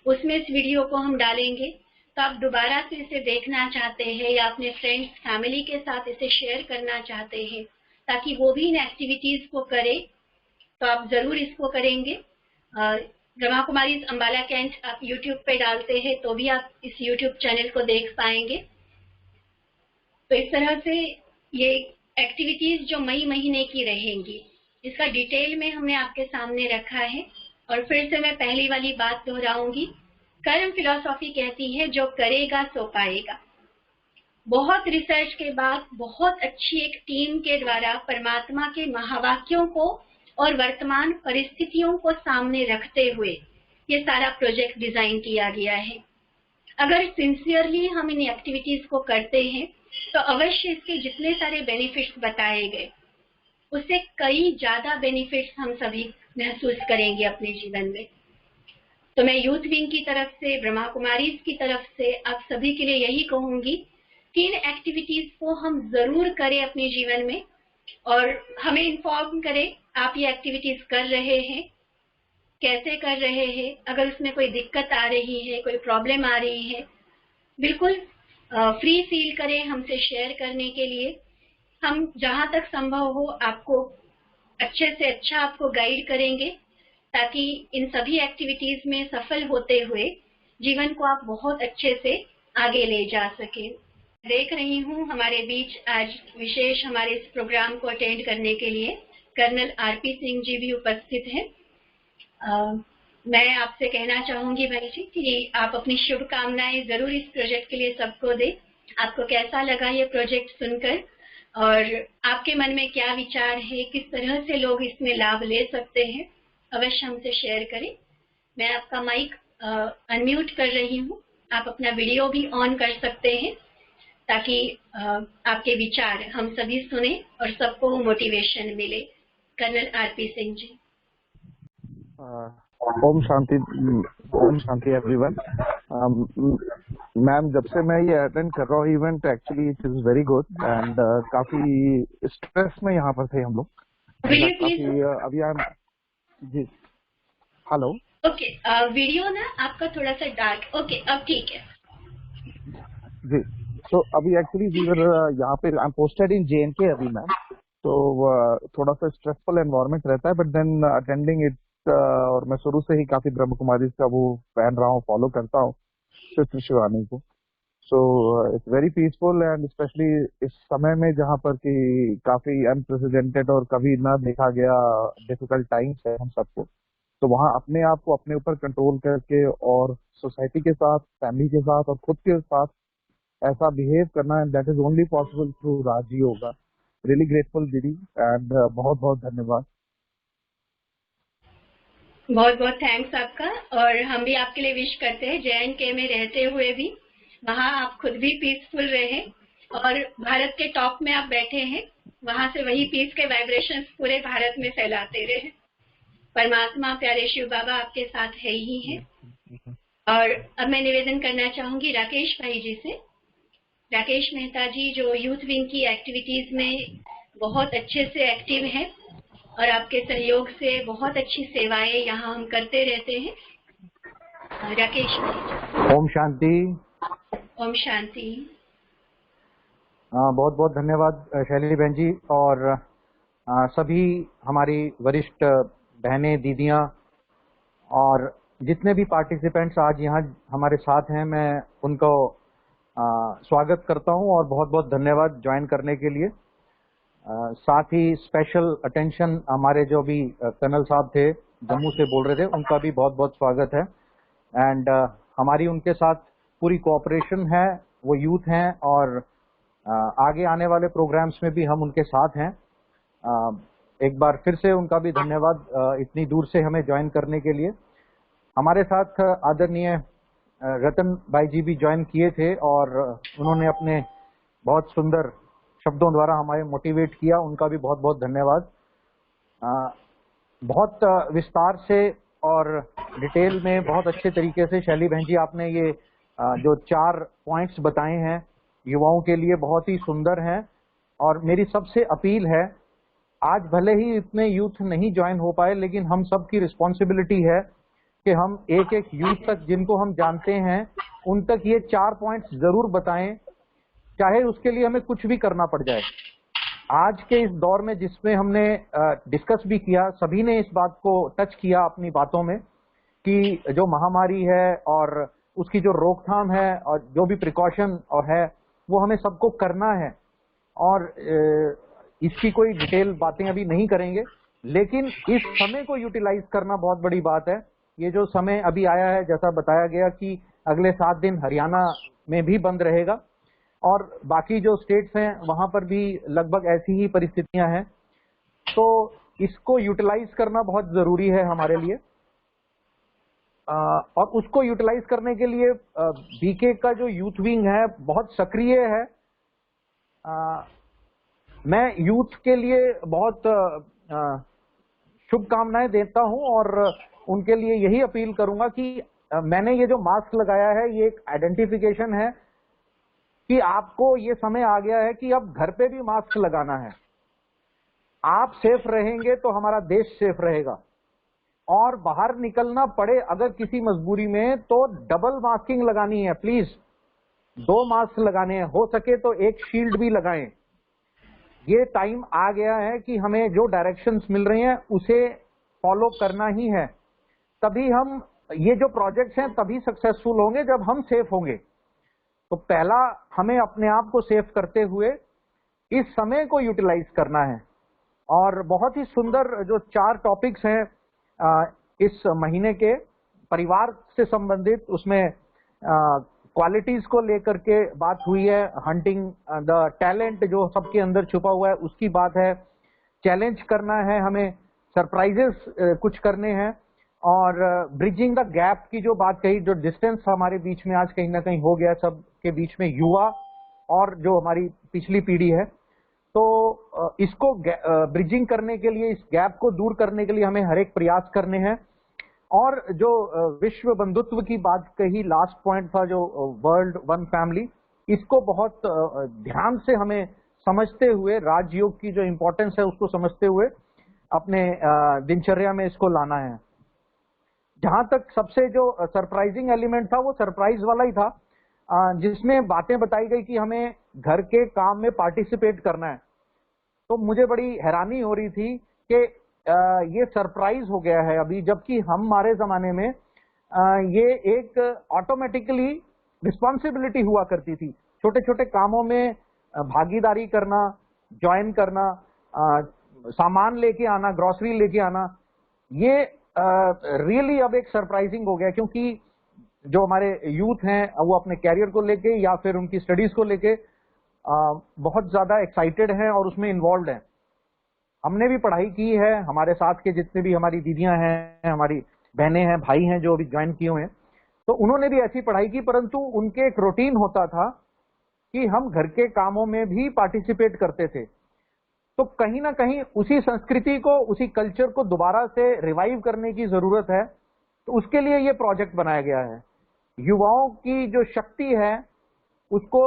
उसमें इस वीडियो को हम डालेंगे, तो आप दोबारा से इसे देखना चाहते हैं या अपने फ्रेंड्स फैमिली के साथ इसे शेयर करना चाहते हैं ताकि वो भी इन एक्टिविटीज को करे, तो आप जरूर इसको करेंगे। ब्रह्मा कुमारीज अंबाला कैंट आप YouTube पे डालते हैं तो भी आप इस YouTube चैनल को देख पाएंगे। तो इस तरह से ये एक्टिविटीज जो मई महीने की रहेंगी इसका डिटेल में हमने आपके सामने रखा है। और फिर से मैं पहली वाली बात दोहराऊंगी, कर्म फिलॉसफी कहती है जो करेगा सो पाएगा। बहुत रिसर्च के बाद बहुत अच्छी एक टीम के द्वारा परमात्मा के महावाक्यों को और वर्तमान परिस्थितियों को सामने रखते हुए ये सारा प्रोजेक्ट डिजाइन किया गया है। अगर सिंसियरली हम इन एक्टिविटीज को करते हैं तो अवश्य इसके जितने सारे बेनिफिट्स बताए गए उससे कई ज्यादा बेनिफिट्स हम सभी महसूस करेंगे अपने जीवन में। तो मैं यूथ विंग की तरफ से, ब्रह्मा कुमारीज की तरफ से आप सभी के लिए यही कहूंगी कि इन एक्टिविटीज को हम जरूर करें अपने जीवन में और हमें इन्फॉर्म करें आप ये एक्टिविटीज कर रहे हैं, कैसे कर रहे हैं, अगर उसमें कोई दिक्कत आ रही है, कोई प्रॉब्लम आ रही है, बिल्कुल फ्री फील करें हमसे शेयर करने के लिए। हम जहां तक संभव हो आपको अच्छे से अच्छा आपको गाइड करेंगे ताकि इन सभी एक्टिविटीज में सफल होते हुए जीवन को आप बहुत अच्छे से आगे ले जा सके। देख रही हूँ हमारे बीच आज विशेष हमारे इस प्रोग्राम को अटेंड करने के लिए कर्नल आरपी सिंह जी भी उपस्थित हैं। मैं आपसे कहना चाहूंगी भाई जी कि आप अपनी शुभकामनाएं जरूर इस प्रोजेक्ट के लिए सबको दें। आपको कैसा लगा ये प्रोजेक्ट सुनकर और आपके मन में क्या विचार है, किस तरह से लोग इसमें लाभ ले सकते हैं, अवश्य हमसे शेयर करें। मैं आपका माइक अनम्यूट कर रही हूँ, आप अपना वीडियो भी ऑन कर सकते हैं ताकि आपके विचार हम सभी सुने और सबको मोटिवेशन मिले। Colonel RP Singh ji. Om Shanti everyone. Ma'am, जब से मैं ये अटेंड कर रहा हूँ event, actually it is very good and काफी स्ट्रेस में यहाँ पर थे हम लोग। काफी अभी जी हेलो। ओके, वीडियो ना आपका थोड़ा सा डार्क। ओके, अब ठीक है जी। तो अभी एक्चुअली यहाँ पे I am posted in JNK अभी मैम, तो थोड़ा सा स्ट्रेसफुल एनवायरनमेंट रहता है, बट देन अटेंडिंग इट और मैं शुरू से ही काफी ब्रह्म कुमारी का वो पहन रहा हूँ, फॉलो करता हूँ सिस्टर शिवानी को। So it's very peaceful and specially इस समय में जहाँ पर कि काफी अनप्रेसिडेंटेड और कभी ना देखा गया डिफिकल्ट टाइम्स है हम सबको, तो वहाँ अपने आप को अपने ऊपर कंट्रोल करके और सोसाइटी के साथ, फैमिली के साथ और खुद के साथ ऐसा बिहेव करना, and that is only possible through Raj yoga. Really grateful दीदी एंड बहुत बहुत धन्यवाद। बहुत बहुत थैंक्स आपका। और हम भी आपके लिए विश करते हैं JNK में रहते हुए भी वहाँ आप खुद भी पीसफुल रहे और भारत के टॉप में आप बैठे हैं, वहाँ से वही पीस के वाइब्रेशंस पूरे भारत में फैलाते रहे। परमात्मा प्यारे शिव बाबा आपके साथ है ही है। और अब मैं निवेदन करना चाहूंगी राकेश भाई जी से। राकेश मेहता जी जो यूथ विंग की एक्टिविटीज में बहुत अच्छे से एक्टिव हैं और आपके सहयोग से बहुत अच्छी सेवाएं यहाँ हम करते रहते हैं। राकेश भाई। ओम शांति। ओम शांति। बहुत बहुत धन्यवाद शैली बहन जी और सभी हमारी वरिष्ठ बहनें, दीदियां और जितने भी पार्टिसिपेंट्स आज यहाँ हमारे साथ हैं, मैं उनको स्वागत करता हूं और बहुत बहुत धन्यवाद ज्वाइन करने के लिए। साथ ही स्पेशल अटेंशन हमारे जो भी कर्नल साहब थे, जम्मू से बोल रहे थे, उनका भी बहुत बहुत स्वागत है। एंड हमारी उनके साथ पूरी कोऑपरेशन है, वो यूथ हैं और आगे आने वाले प्रोग्राम्स में भी हम उनके साथ हैं। एक बार फिर से उनका भी धन्यवाद इतनी दूर से हमें ज्वाइन करने के लिए। हमारे साथ आदरणीय रतन भाई जी भी ज्वाइन किए थे और उन्होंने अपने बहुत सुंदर शब्दों द्वारा हमारे मोटिवेट किया, उनका भी बहुत बहुत धन्यवाद। बहुत विस्तार से और डिटेल में बहुत अच्छे तरीके से शैली बहन जी आपने ये जो 4 पॉइंट्स बताए हैं युवाओं के लिए बहुत ही सुंदर हैं। और मेरी सबसे अपील है, आज भले ही इतने यूथ नहीं ज्वाइन हो पाए, लेकिन हम सब की रिस्पॉन्सिबिलिटी है कि हम एक एक यूथ तक जिनको हम जानते हैं उन तक ये 4 पॉइंट्स जरूर बताएं, चाहे उसके लिए हमें कुछ भी करना पड़ जाए। आज के इस दौर में जिसमें हमने डिस्कस भी किया, सभी ने इस बात को टच किया अपनी बातों में कि जो महामारी है और उसकी जो रोकथाम है और जो भी प्रिकॉशन और है वो हमें सबको करना है। और इसकी कोई डिटेल बातें अभी नहीं करेंगे, लेकिन इस समय को यूटिलाइज करना बहुत बड़ी बात है। ये जो समय अभी आया है, जैसा बताया गया कि अगले 7 दिन हरियाणा में भी बंद रहेगा और बाकी जो स्टेट्स हैं वहां पर भी लगभग ऐसी ही परिस्थितियां हैं, तो इसको यूटिलाइज करना बहुत जरूरी है हमारे लिए। और उसको यूटिलाइज करने के लिए बीके का जो यूथ विंग है बहुत सक्रिय है। मैं यूथ के लिए बहुत शुभकामनाएं देता हूं और उनके लिए यही अपील करूंगा कि मैंने ये जो मास्क लगाया है ये एक आइडेंटिफिकेशन है कि आपको ये समय आ गया है कि अब घर पे भी मास्क लगाना है। आप सेफ रहेंगे तो हमारा देश सेफ रहेगा, और बाहर निकलना पड़े अगर किसी मजबूरी में तो डबल मास्किंग लगानी है। प्लीज 2 मास्क लगाने हैं, हो सके तो एक शील्ड भी लगाएं। ये टाइम आ गया है कि हमें जो डायरेक्शंस मिल रही हैं उसे फॉलो करना ही है। तभी हम ये जो प्रोजेक्ट्स हैं तभी सक्सेसफुल होंगे जब हम सेफ होंगे। तो पहला हमें अपने आप को सेफ करते हुए इस समय को यूटिलाइज करना है। और बहुत ही सुंदर जो 4 टॉपिक्स हैं इस महीने के परिवार से संबंधित, उसमें क्वालिटीज को लेकर के बात हुई है, हंटिंग द टैलेंट जो सबके अंदर छुपा हुआ है उसकी बात है, चैलेंज करना है हमें, सरप्राइजेस कुछ करने हैं, और ब्रिजिंग द गैप की जो बात कही, जो डिस्टेंस हमारे बीच में आज कहीं ना कहीं हो गया सब के बीच में, युवा और जो हमारी पिछली पीढ़ी है, तो इसको ब्रिजिंग करने के लिए, इस गैप को दूर करने के लिए हमें हर एक प्रयास करने हैं। और जो विश्व बंधुत्व की बात कही, लास्ट पॉइंट था जो वर्ल्ड वन फैमिली, इसको बहुत ध्यान से हमें समझते हुए, राजयोग की जो इंपॉर्टेंस है उसको समझते हुए अपने दिनचर्या में इसको लाना है। जहां तक सबसे जो सरप्राइजिंग एलिमेंट था वो सरप्राइज वाला ही था, जिसमें बातें बताई गई कि हमें घर के काम में पार्टिसिपेट करना है। तो मुझे बड़ी हैरानी हो रही थी कि ये सरप्राइज हो गया है अभी, जबकि हमारे जमाने में ये एक ऑटोमेटिकली रिस्पॉन्सिबिलिटी हुआ करती थी। छोटे छोटे कामों में भागीदारी करना, ज्वाइन करना, सामान लेके आना, ग्रोसरी लेके आना, ये रियली अब एक सरप्राइजिंग हो गया, क्योंकि जो हमारे यूथ हैं वो अपने कैरियर को लेके या फिर उनकी स्टडीज को लेके बहुत ज्यादा एक्साइटेड हैं और उसमें इन्वॉल्व हैं। हमने भी पढ़ाई की है, हमारे साथ के जितने भी हमारी दीदियां हैं, हमारी बहनें हैं, भाई हैं जो अभी ज्वाइन किए हुए हैं, तो उन्होंने भी ऐसी पढ़ाई की, परंतु उनके एक रूटीन होता था कि हम घर के कामों में भी पार्टिसिपेट करते थे। तो कहीं ना कहीं उसी संस्कृति को, उसी कल्चर को दोबारा से रिवाइव करने की जरूरत है। तो उसके लिए ये प्रोजेक्ट बनाया गया है। युवाओं की जो शक्ति है उसको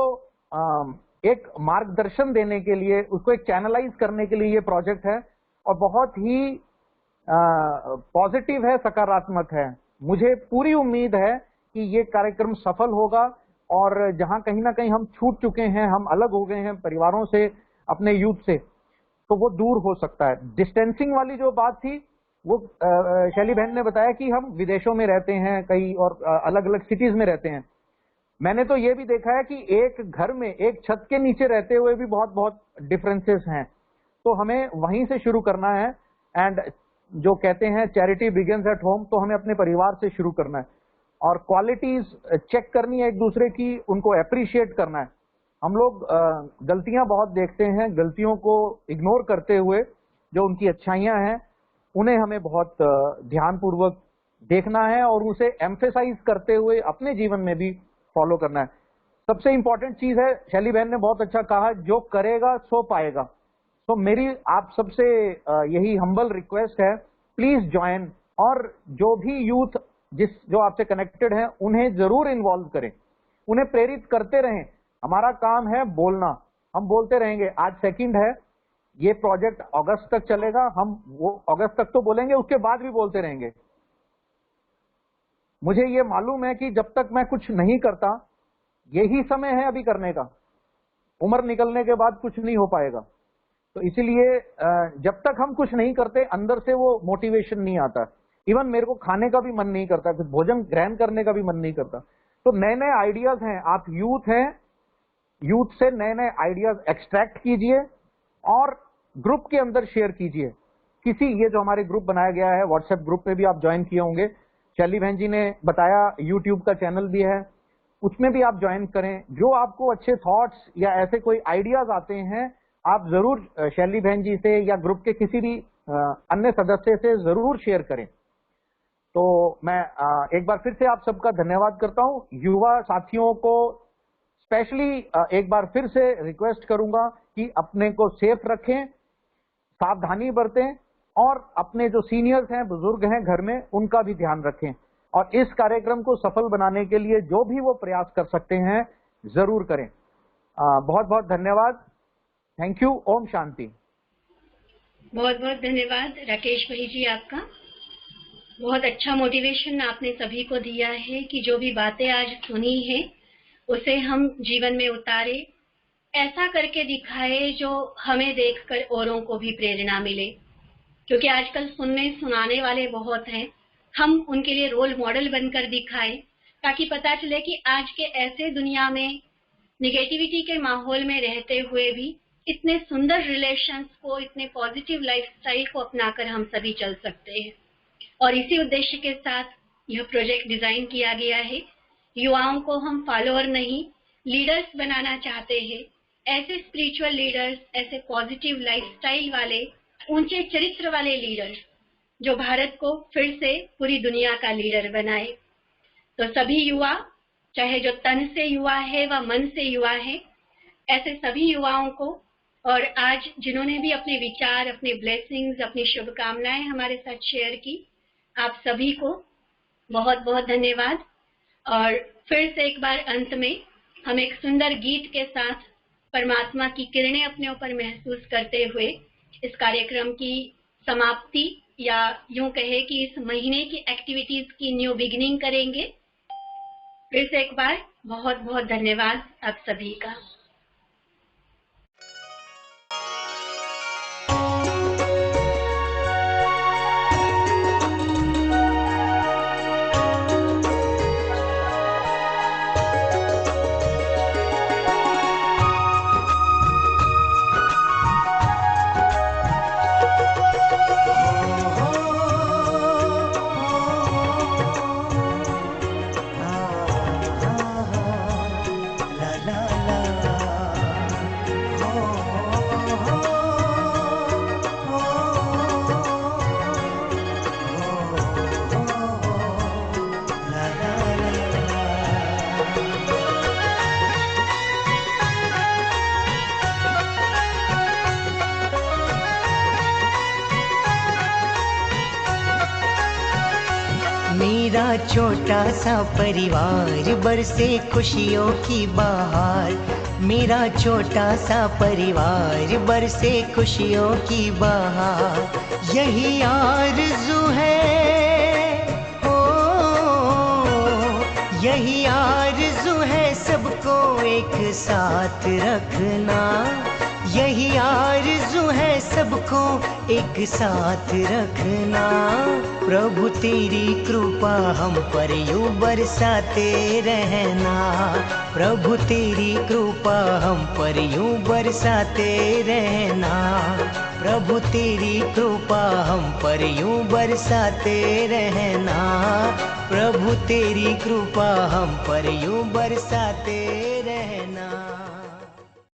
एक मार्गदर्शन देने के लिए, उसको एक चैनलाइज करने के लिए ये प्रोजेक्ट है, और बहुत ही पॉजिटिव है, सकारात्मक है। मुझे पूरी उम्मीद है कि ये कार्यक्रम सफल होगा, और जहां कहीं ना कहीं हम छूट चुके हैं, हम अलग हो गए हैं परिवारों से, अपने यूथ से, तो वो दूर हो सकता है। डिस्टेंसिंग वाली जो बात थी वो शैली बहन ने बताया कि हम विदेशों में रहते हैं कई, और अलग अलग सिटीज में रहते हैं। मैंने तो ये भी देखा है कि एक घर में एक छत के नीचे रहते हुए भी बहुत बहुत डिफरेंसेस हैं। तो हमें वहीं से शुरू करना है, एंड जो कहते हैं चैरिटी बिगिंस एट होम, तो हमें अपने परिवार से शुरू करना है, और क्वालिटीज चेक करनी है एक दूसरे की, उनको अप्रिशिएट करना है। हम लोग गलतियां बहुत देखते हैं, गलतियों को इग्नोर करते हुए जो उनकी अच्छाइयां हैं उन्हें हमें बहुत ध्यानपूर्वक देखना है, और उसे एम्फेसाइज करते हुए अपने जीवन में भी फॉलो करना है। सबसे इंपॉर्टेंट चीज है, शैली बहन ने बहुत अच्छा कहा, जो करेगा सो पाएगा। तो मेरी आप सबसे यही हम्बल रिक्वेस्ट है, प्लीज ज्वाइन, और जो भी यूथ जो आपसे कनेक्टेड हैं उन्हें जरूर इन्वॉल्व करें, उन्हें प्रेरित करते रहें। हमारा काम है बोलना, हम बोलते रहेंगे। आज 2 है, ये प्रोजेक्ट अगस्त तक चलेगा, हम वो अगस्त तक तो बोलेंगे, उसके बाद भी बोलते रहेंगे। मुझे ये मालूम है कि जब तक मैं कुछ नहीं करता, यही समय है अभी करने का, उम्र निकलने के बाद कुछ नहीं हो पाएगा। तो इसीलिए जब तक हम कुछ नहीं करते, अंदर से वो मोटिवेशन नहीं आता। इवन मेरे को खाने का भी मन नहीं करता, कुछ भोजन ग्रहण करने का भी मन नहीं करता। तो नए नए आइडियाज हैं, आप यूथ हैं, यूथ से नए नए आइडियाज एक्सट्रैक्ट कीजिए और ग्रुप के अंदर शेयर कीजिए। ये जो हमारे ग्रुप बनाया गया है, व्हाट्सएप ग्रुप में भी आप ज्वाइन किए होंगे, शैली बहन जी ने बताया यूट्यूब का चैनल भी है, उसमें भी आप ज्वाइन करें। जो आपको अच्छे थॉट्स या ऐसे कोई आइडियाज आते हैं, आप जरूर शैली बहन जी से या ग्रुप के किसी भी अन्य सदस्य से जरूर शेयर करें। तो मैं एक बार फिर से आप सबका धन्यवाद करता हूं। युवा साथियों को स्पेशली एक बार फिर से रिक्वेस्ट करूंगा कि अपने को सेफ रखें, सावधानी बरतें, और अपने जो सीनियर्स हैं, बुजुर्ग हैं घर में, उनका भी ध्यान रखें और इस कार्यक्रम को सफल बनाने के लिए जो भी वो प्रयास कर सकते हैं जरूर करें। बहुत बहुत धन्यवाद। Thank you. ओम शांति। बहुत बहुत धन्यवाद राकेश भाई जी, आपका बहुत अच्छा मोटिवेशन आपने सभी को दिया है कि जो भी बातें आज सुनी है उसे हम जीवन में उतारे, ऐसा करके दिखाए जो हमें देखकर औरों को भी प्रेरणा मिले, क्योंकि आजकल सुनने सुनाने वाले बहुत हैं। हम उनके लिए रोल मॉडल बनकर दिखाएं ताकि पता चले कि आज के ऐसे दुनिया में निगेटिविटी के माहौल में रहते हुए भी इतने सुंदर रिलेशंस को, इतने पॉजिटिव लाइफस्टाइल को अपनाकर हम सभी चल सकते हैं। और इसी उद्देश्य के साथ यह प्रोजेक्ट डिजाइन किया गया है। युवाओं को हम फॉलोअर नहीं, लीडर्स बनाना चाहते हैं। ऐसे स्पिरिचुअल लीडर्स, ऐसे पॉजिटिव लाइफस्टाइल वाले, ऊंचे चरित्र वाले लीडर्स जो भारत को फिर से पूरी दुनिया का लीडर बनाए। तो सभी युवा, चाहे जो तन से युवा है व मन से युवा है, ऐसे सभी युवाओं को, और आज जिन्होंने भी अपने विचार, अपने ब्लेसिंग्स, अपनी शुभकामनाएं हमारे साथ शेयर की, आप सभी को बहुत बहुत धन्यवाद। और फिर से एक बार अंत में हम एक सुंदर गीत के साथ परमात्मा की किरणें अपने ऊपर महसूस करते हुए इस कार्यक्रम की समाप्ति, या यूं कहे कि इस महीने की एक्टिविटीज की न्यू बिगिनिंग करेंगे। फिर से एक बार बहुत बहुत धन्यवाद आप सभी का। मेरा छोटा सा परिवार बरसे खुशियों की बहार। मेरा छोटा सा परिवार बरसे खुशियों की बहार। यही आरज़ू है, ओ यही आरज़ू है सबको एक साथ रखना। यही आरज़ू है सबको एक साथ रखना। प्रभु तेरी कृपा हम पर यूं बरसाते रहना। प्रभु तेरी कृपा हम पर यूं बरसाते रहना। प्रभु तेरी कृपा हम पर यूं बरसाते रहना। प्रभु तेरी कृपा हम पर यूं बरसाते रहना।